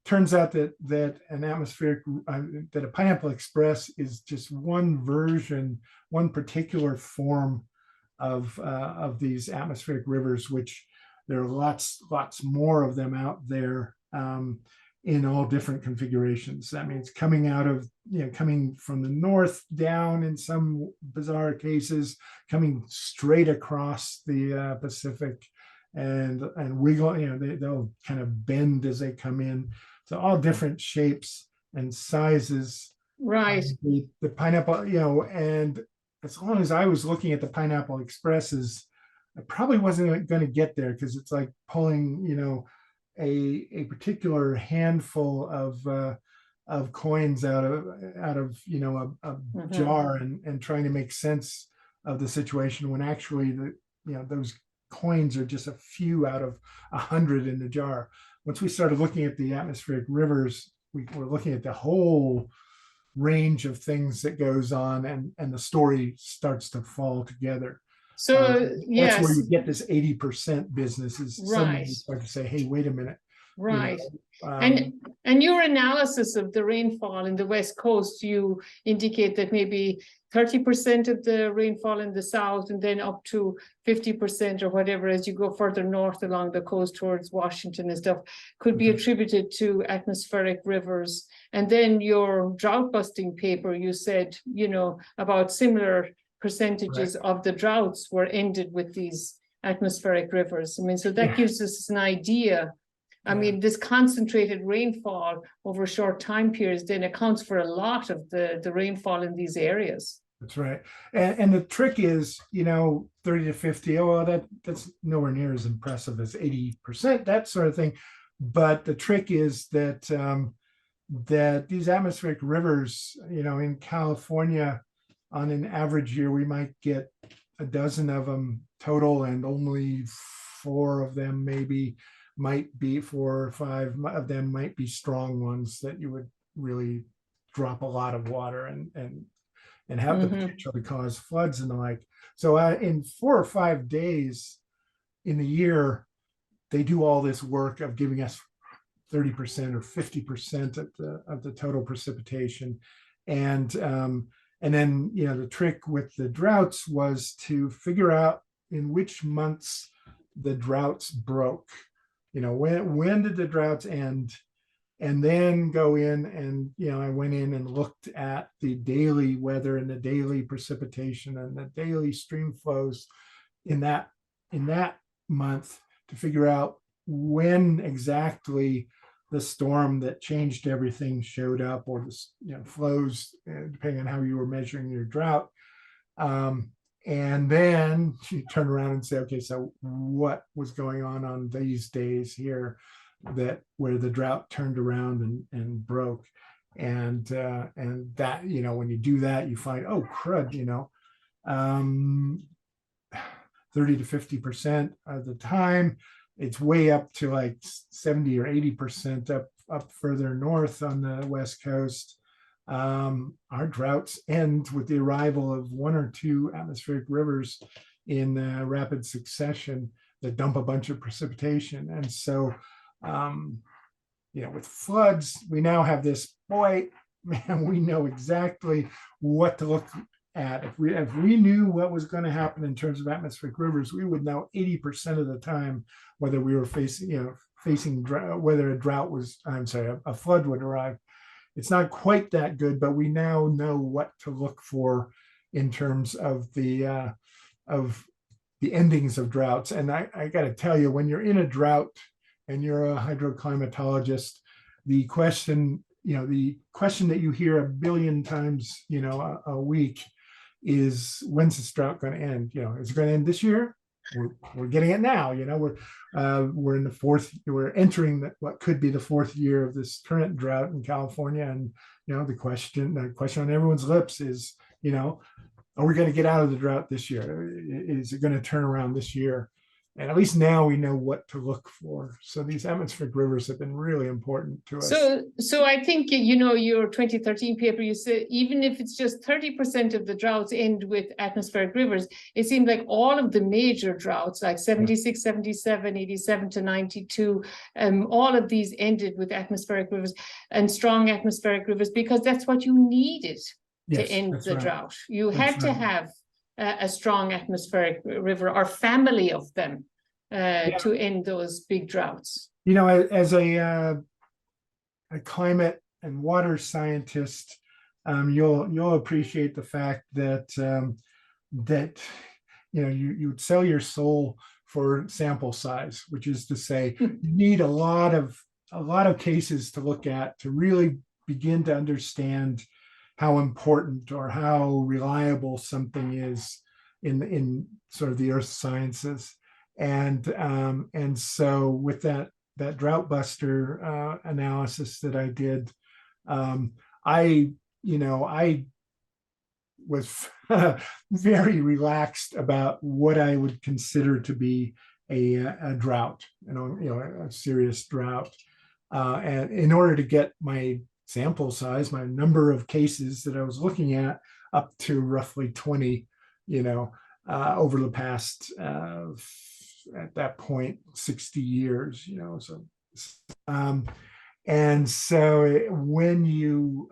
turns out that a Pineapple Express is just one version, one particular form of these atmospheric rivers, which there are lots more of them out there, in all different configurations. That means coming from the north down in some bizarre cases, coming straight across the Pacific, and wiggle, they'll kind of bend as they come in. So all different shapes and sizes. Right. The pineapple, and as long as I was looking at the Pineapple Expresses, I probably wasn't going to get there, because it's like pulling, a particular handful of coins out of a jar, and trying to make sense of the situation, when actually those coins are just a few out of 100 in the jar. Once we started looking at the atmospheric rivers, we were looking at the whole range of things that goes on, and the story starts to fall together. So that's where you get this 80% business, is suddenly you start to say, hey, wait a minute. Right. And your analysis of the rainfall in the West Coast, you indicate that maybe 30% of the rainfall in the south, and then up to 50% or whatever as you go further north along the coast towards Washington and stuff, could be attributed to atmospheric rivers. And then your drought busting paper, you said, about similar percentages of the droughts were ended with these atmospheric rivers. I mean, so that gives us an idea. I mean, this concentrated rainfall over short time periods then accounts for a lot of the rainfall in these areas. That's right. And the trick is, 30 to 50, oh, well, that's nowhere near as impressive as 80%, that sort of thing. But the trick is that that these atmospheric rivers, in California, on an average year, we might get a dozen of them total, and only four of them maybe might be 4 or 5 of them might be strong ones that you would really drop a lot of water and have the potential to cause floods and the like. So in 4 or 5 days in the year, they do all this work of giving us 30% or 50% of the total precipitation. And then, the trick with the droughts was to figure out in which months the droughts broke. When did the droughts end? And then go in and, I went in and looked at the daily weather and the daily precipitation and the daily stream flows in that month to figure out when exactly the storm that changed everything showed up, or the flows, depending on how you were measuring your drought. And then you turn around and say, okay, so what was going on these days here where the drought turned around and broke? And that, when you do that, you find, oh crud, 30 to 50% of the time, it's way up to like 70 or 80% up further north on the West Coast. Our droughts end with the arrival of 1 or 2 atmospheric rivers in rapid succession that dump a bunch of precipitation. And so, with floods, we now have this, boy, man, we know exactly what to look at. If we knew what was going to happen in terms of atmospheric rivers, we would know 80% of the time whether we were facing whether a flood would arrive. It's not quite that good, but we now know what to look for in terms of the endings of droughts. And I got to tell you, when you're in a drought and you're a hydroclimatologist, the question that you hear a billion times, a week is, when's this drought going to end? Is it going to end this year? We're getting it now. We're in the fourth. We're entering what could be the 4th year of this current drought in California, and the question on everyone's lips is, are we going to get out of the drought this year? Is it going to turn around this year? And at least now we know what to look for. So these atmospheric rivers have been really important to us. So I think, your 2013 paper, you said even if it's just 30% of the droughts end with atmospheric rivers, it seemed like all of the major droughts, like 76, 77, 87 to 92, all of these ended with atmospheric rivers and strong atmospheric rivers, because that's what you needed to end the drought. You had to have a strong atmospheric river or family of them to end those big droughts. As a climate and water scientist, you'll appreciate the fact that you would sell your soul for sample size, which is to say, you need a lot of cases to look at to really begin to understand how important or how reliable something is in sort of the earth sciences. And so with that drought buster analysis that I did, I was very relaxed about what I would consider to be a drought, a serious drought. And in order to get my sample size, my number of cases that I was looking at, up to roughly 20, over the past, at that point, 60 years, and so when you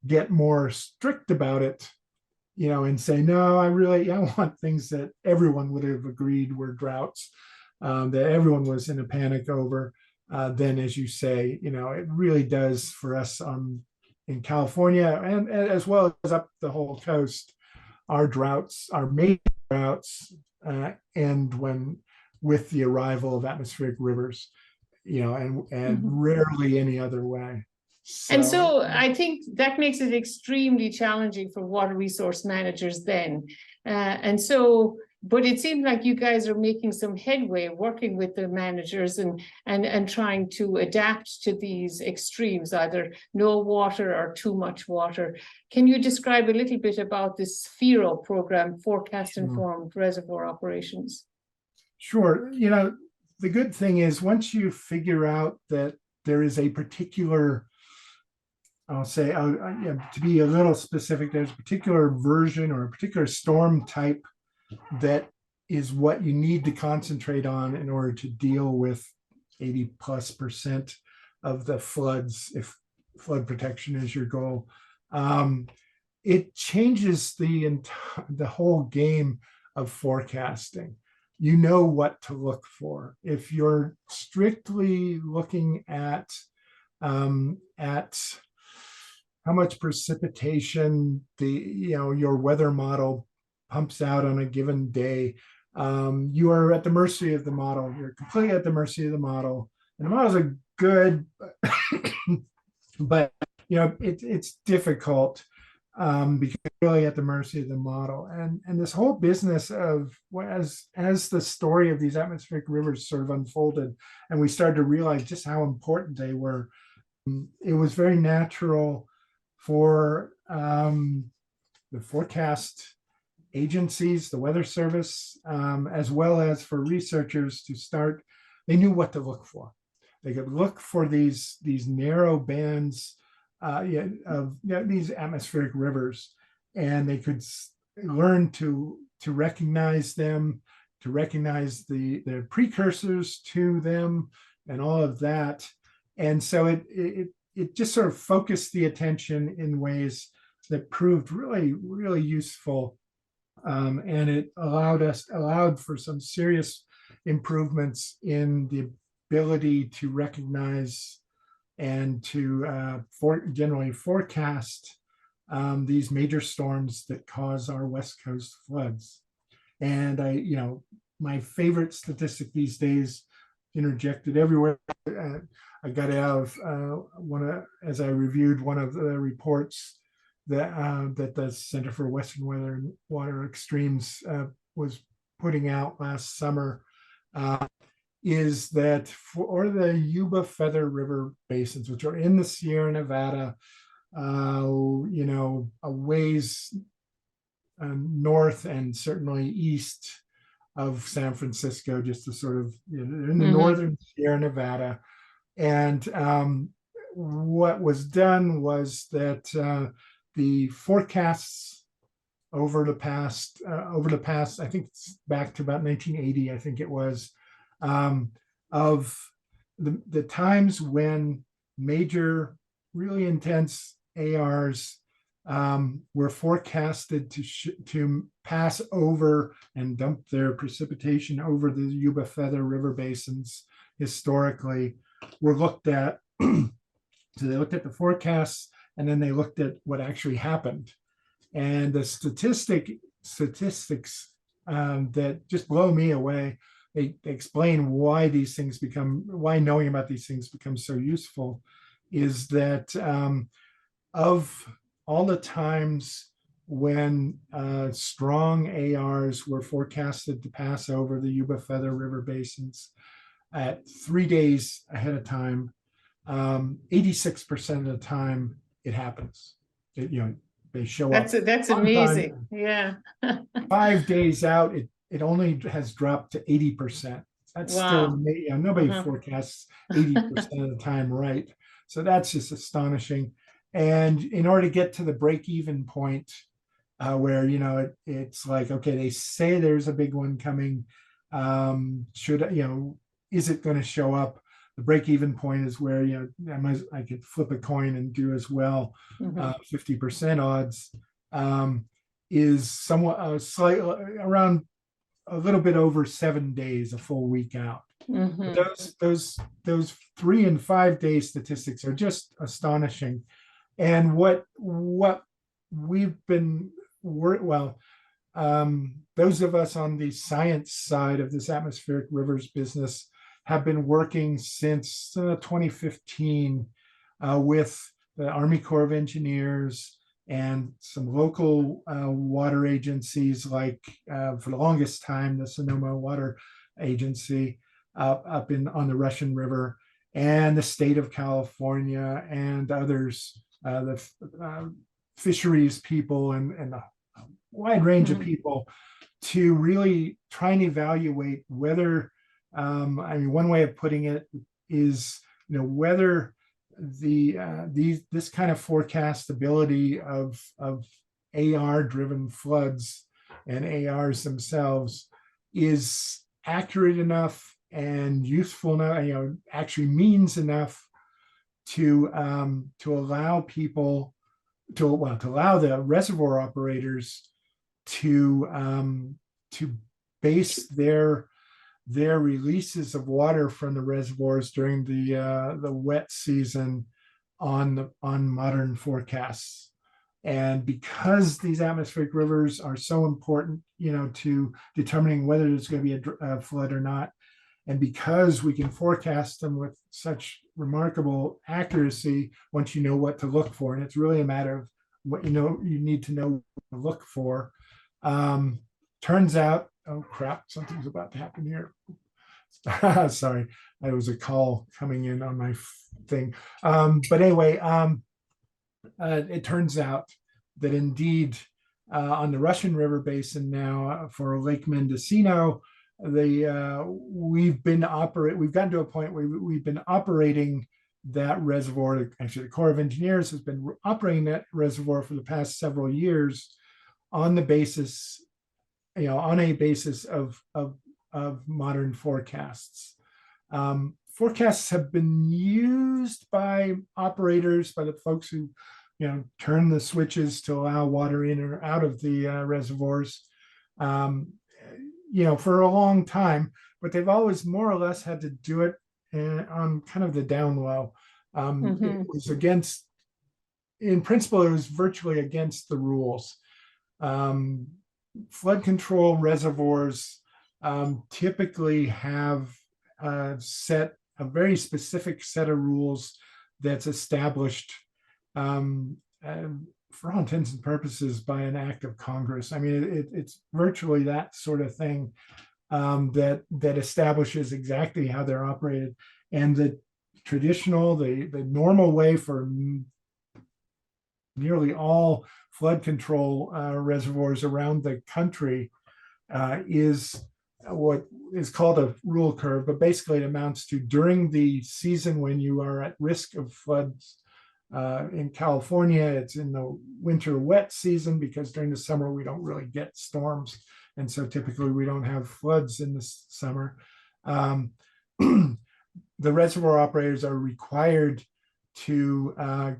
get more strict about it, and say, no, I want things that everyone would have agreed were droughts, that everyone was in a panic over, then, as you say, it really does for us in California, and as well as up the whole coast, our major droughts end with the arrival of atmospheric rivers, and rarely any other way. And So, so I think that makes it extremely challenging for water resource managers then. But it seems like you guys are making some headway working with the managers and trying to adapt to these extremes, either no water or too much water. Can you describe a little bit about this FIRO program, Forecast Informed Reservoir Operations? Sure. The good thing is once you figure out that there is a particular, I'll say, to be a little specific, there's a particular version or a particular storm type that is what you need to concentrate on in order to deal with 80+% of the floods, if flood protection is your goal. It changes the whole game of forecasting. You know what to look for. If you're strictly looking at how much precipitation your weather model pumps out on a given day, you are at the mercy of the model. You're completely at the mercy of the model. And the models are good, but it's difficult because you're really at the mercy of the model. And this whole business of as the story of these atmospheric rivers sort of unfolded, and we started to realize just how important they were, it was very natural for the forecast agencies, the Weather Service, as well as for researchers to start. They knew what to look for. They could look for these narrow bands of these atmospheric rivers, and they could learn to recognize them, to recognize the precursors to them, and all of that. And so it just sort of focused the attention in ways that proved really, really useful. And it allowed for some serious improvements in the ability to recognize and to generally forecast these major storms that cause our West Coast floods. And my favorite statistic these days, interjected everywhere, I got it out of as I reviewed one of the reports that the Center for Western Weather and Water Extremes was putting out last summer, is that for the Yuba Feather River basins, which are in the Sierra Nevada, a ways north and certainly east of San Francisco, just to sort of in the northern Sierra Nevada. And what was done was that the forecasts over the past, I think it's back to about 1980, I think it was, of the times when major, really intense ARs were forecasted to pass over and dump their precipitation over the Yuba Feather River basins historically, were looked at. So they looked at the forecasts, and then they looked at what actually happened. And the statistics that just blow me away. They explain why knowing about these things becomes so useful, is that of all the times when strong ARs were forecasted to pass over the Yuba Feather River basins at 3 days ahead of time, 86% of the time it happens. They show up. That's amazing. Yeah. 5 days out, it only has dropped to 80%. That's still, nobody forecasts 80% of the time right. So that's just astonishing. And in order to get to the break-even point, where it's like, okay, they say there's a big one coming. Is it going to show up? The break-even point is where I could flip a coin and do as well. 50% odds is somewhat slightly around a little bit over 7 days, a full week out. But those 3 and 5 day statistics are just astonishing. And what we've been those of us on the science side of this atmospheric rivers business have been working since 2015 with the Army Corps of Engineers and some local water agencies, like for the longest time, the Sonoma Water Agency up on the Russian River, and the state of California and others, the fisheries people and a wide range of people, to really try and evaluate whether, I mean, one way of putting it is, whether this kind of forecastability of AR driven floods and ARs themselves is accurate enough and useful enough, actually means enough to allow people to allow the reservoir operators to base their releases of water from the reservoirs during the wet season on modern forecasts. And because these atmospheric rivers are so important, to determining whether there's going to be a flood or not, and because we can forecast them with such remarkable accuracy once you know what to look for, and it's really a matter of what you need to know what to look for. Turns out, oh crap, something's about to happen here. Sorry, there was a call coming in on my thing. But anyway, it turns out that indeed on the Russian River Basin now for Lake Mendocino, we've gotten to a point where we've been operating that reservoir. Actually, the Corps of Engineers has been operating that reservoir for the past several years on a basis of modern forecasts. Forecasts have been used by operators, by the folks who turn the switches to allow water in or out of the reservoirs, for a long time, but they've always more or less had to do it on kind of the down low. It was in principle, it was virtually against the rules. Flood control reservoirs typically have set a very specific set of rules that's established for all intents and purposes by an act of Congress. I mean, it's virtually that sort of thing that establishes exactly how they're operated. And the normal way for nearly all flood control reservoirs around the country is what is called a rule curve, but basically it amounts to, during the season when you are at risk of floods, in California, it's in the winter wet season, because during the summer we don't really get storms, and so typically we don't have floods in the summer. The reservoir operators are required to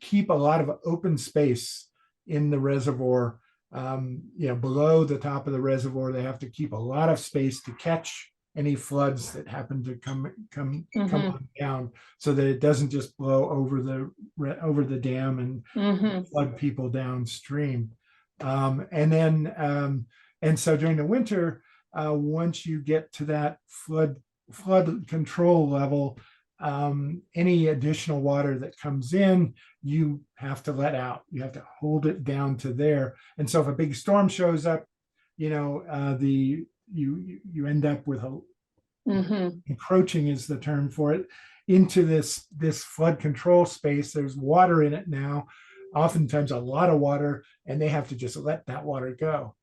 keep a lot of open space in the reservoir. Below the top of the reservoir, they have to keep a lot of space to catch any floods that happen to come on down, so that it doesn't just blow over the dam and flood people downstream. And so during the winter, once you get to that flood control level, any additional water that comes in, you have to let out. You have to hold it down to there. And so if a big storm shows up, you end up with encroaching is the term for it, into this flood control space. There's water in it now, oftentimes a lot of water, and they have to just let that water go.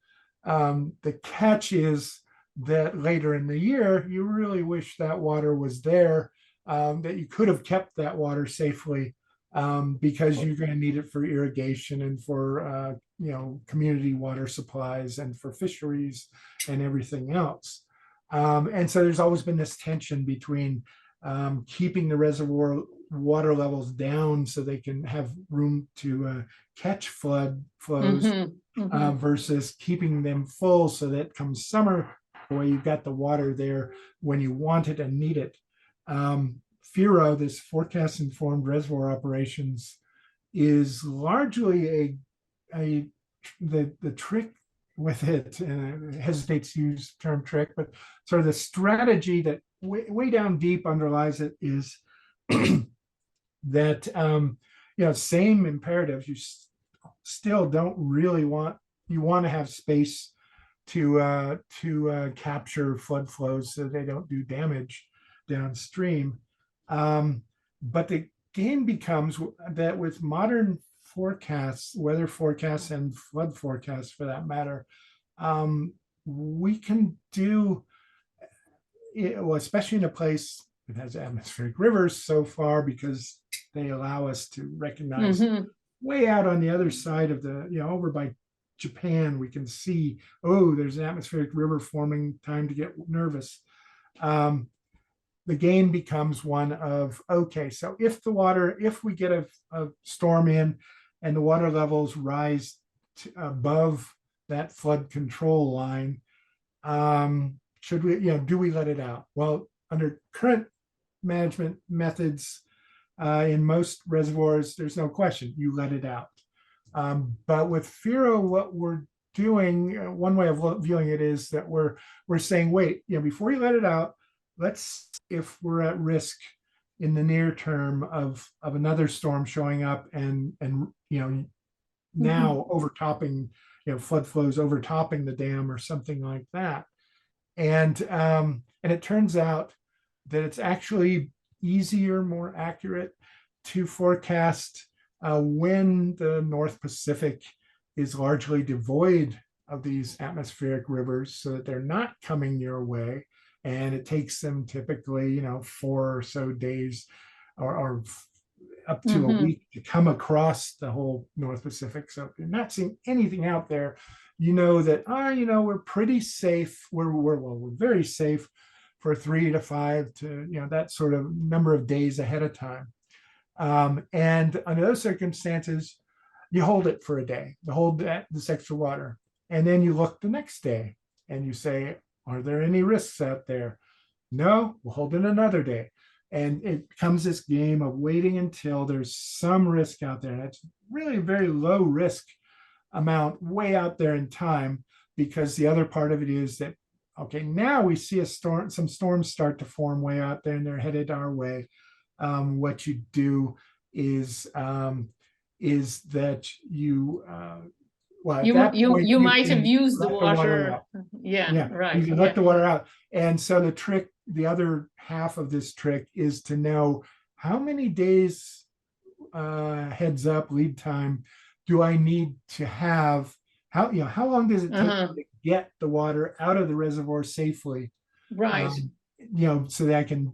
The catch is that later in the year, you really wish that water was there, that you could have kept that water safely, because you're going to need it for irrigation and for community water supplies and for fisheries and everything else. And so there's always been this tension between keeping the reservoir water levels down so they can have room to catch flood flows, versus keeping them full so that come summer, boy, you've got the water there when you want it and need it. FIRO, this forecast informed reservoir operations, is largely the trick with it, and I hesitate to use the term trick, but sort of the strategy that way down deep underlies it is that same imperatives. You still don't really you want to have space to capture flood flows so they don't do damage downstream. But the game becomes that with modern forecasts, weather forecasts and flood forecasts for that matter, we can do it, well, especially in a place that has atmospheric rivers so far, because they allow us to recognize way out on the other side of the, over by Japan, we can see, oh, there's an atmospheric river forming, time to get nervous. The game becomes one of, okay, so if we get a storm in and the water levels rise above that flood control line, should we, do we let it out? Well, under current management methods, in most reservoirs, there's no question, you let it out. But with FERO, what we're doing, one way of viewing it is that we're saying, wait, before you let it out, let's, if we're at risk in the near term of another storm showing up and now overtopping, flood flows overtopping the dam or something like that. And it turns out that it's actually easier, more accurate to forecast when the North Pacific is largely devoid of these atmospheric rivers, so that they're not coming your way. And it takes them typically, 4 or so days or up to a week to come across the whole North Pacific. So if you're not seeing anything out there, that, we're pretty safe. We're very safe for 3 to 5 to, that sort of number of days ahead of time. And under those circumstances, you hold it for a day, hold this extra water. And then you look the next day and you say, are there any risks out there? No, we'll hold it another day. And it becomes this game of waiting until there's some risk out there. And it's really a very low risk amount way out there in time, because the other part of it is that, okay, now we see some storms start to form way out there and they're headed our way. What you do is that you, well, at that point, you might have used the water. Yeah, right. You can let the water out. And so the other half of this trick is to know how many days heads up lead time do I need to have? How long does it take to get the water out of the reservoir safely? Right. So that I can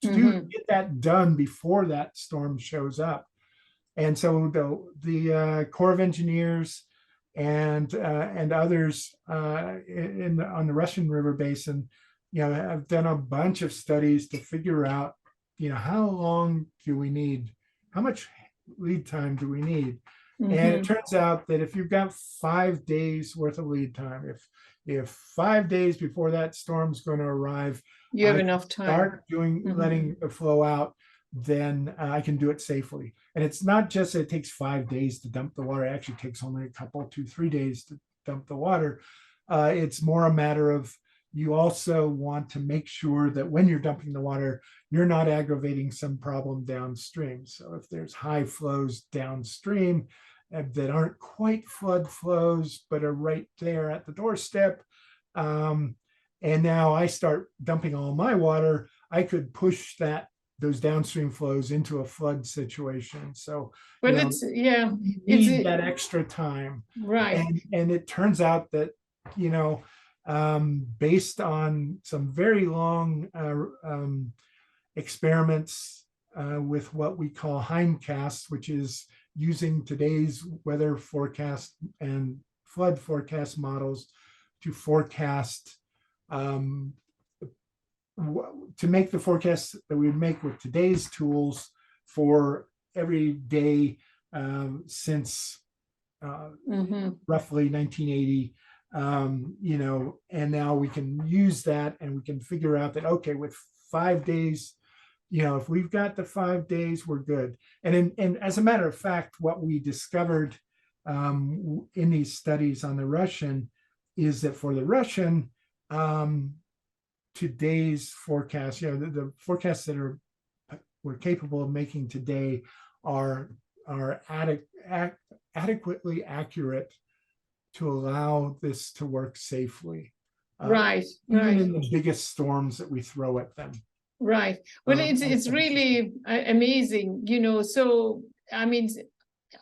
get that done before that storm shows up. And so the Corps of Engineers and others on the Russian River Basin, have done a bunch of studies to figure out, how long do we need? How much lead time do we need? And it turns out that if you've got 5 days worth of lead time, if 5 days before that storm's going to arrive, you have enough time. Start letting the flow out, then I can do it safely. And it's not just that it takes 5 days to dump the water. It actually takes only a couple, 2-3 days to dump the water. It's more a matter of, you also want to make sure that when you're dumping the water, you're not aggravating some problem downstream. So if there's high flows downstream that aren't quite flood flows, but are right there at the doorstep, and now I start dumping all my water, I could push those downstream flows into a flood situation. So, but you need that extra time, right? And it turns out that based on some very long experiments with what we call hindcasts, which is using today's weather forecast and flood forecast models to forecast, to make the forecasts that we would make with today's tools for every day since roughly 1980. And now we can use that and we can figure out that, okay, with 5 days, if we've got the 5 days, we're good. And as a matter of fact, what we discovered in these studies on the Russian is that for the Russian, today's forecast, the forecasts that we're capable of making today are adequately accurate to allow this to work safely, Right, even right. in the biggest storms that we throw at them. Right. Well, I it's think really amazing, you know. So, I mean,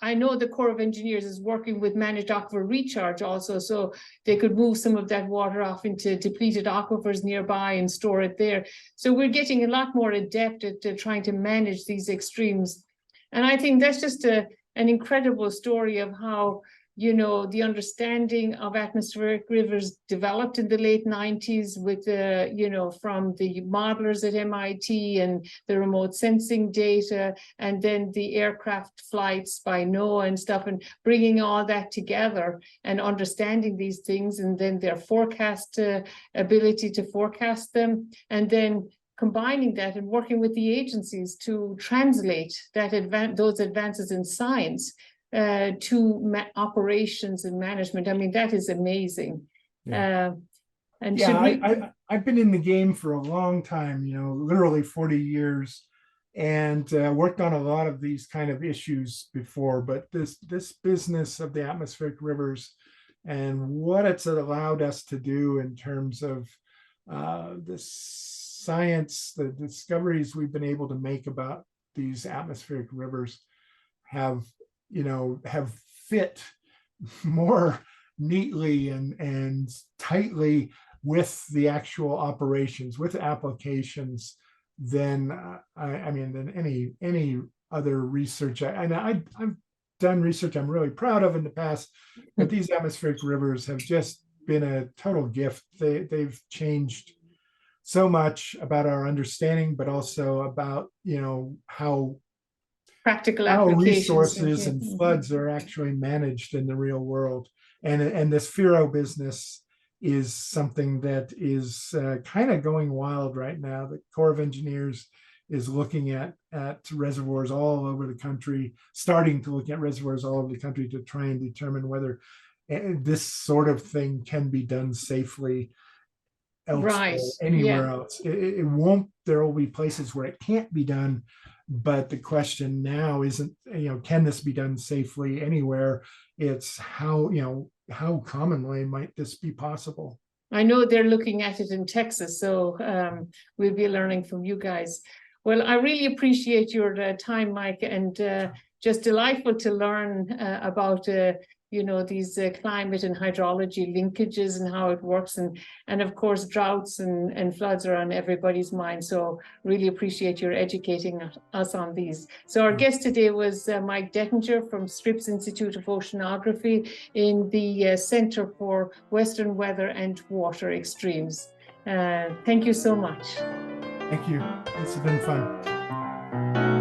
I know the Corps of Engineers is working with managed aquifer recharge also, so they could move some of that water off into depleted aquifers nearby and store it there. So we're getting a lot more adept at trying to manage these extremes. And I think that's just an incredible story of how, you know, the understanding of atmospheric rivers developed in the late 90s with the, you know, from the modelers at MIT and the remote sensing data, and then the aircraft flights by NOAA and stuff, and bringing all that together and understanding these things, and then their forecast ability to forecast them, and then combining that and working with the agencies to translate that those advances in science to operations and management. I mean, that is amazing. Yeah. And yeah, I've been in the game for a long time, you know, literally 40 years, and worked on a lot of these kind of issues before. But this business of the atmospheric rivers and what it's allowed us to do in terms of the science, the discoveries we've been able to make about these atmospheric rivers have, you know, have fit more neatly and tightly with the actual operations, with applications than I mean than any other research. I've done research I'm really proud of in the past, but these atmospheric rivers have just been a total gift. They've changed so much about our understanding, but also about, you know, how practical how applications. resources and floods are actually managed in the real world. And this FIRO business is something that is kind of going wild right now. The Corps of Engineers is looking at reservoirs all over the country, starting to look at reservoirs all over the country to try and determine whether this sort of thing can be done safely elsewhere, Right. anywhere Yeah. else. It won't, there will be places where it can't be done. But the question now isn't, you know, can this be done safely anywhere? It's how, you know, how commonly might this be possible? I know they're looking at it in Texas, so we'll be learning from you guys. Well, I really appreciate your time, Mike, and just delightful to learn about you know, these climate and hydrology linkages and how it works, and of course droughts and floods are on everybody's mind. So really appreciate your educating us on these. So our guest today was Mike Dettinger from Scripps Institute of Oceanography in the Center for Western Weather and Water Extremes. Thank you so much. Thank you. This has been fun.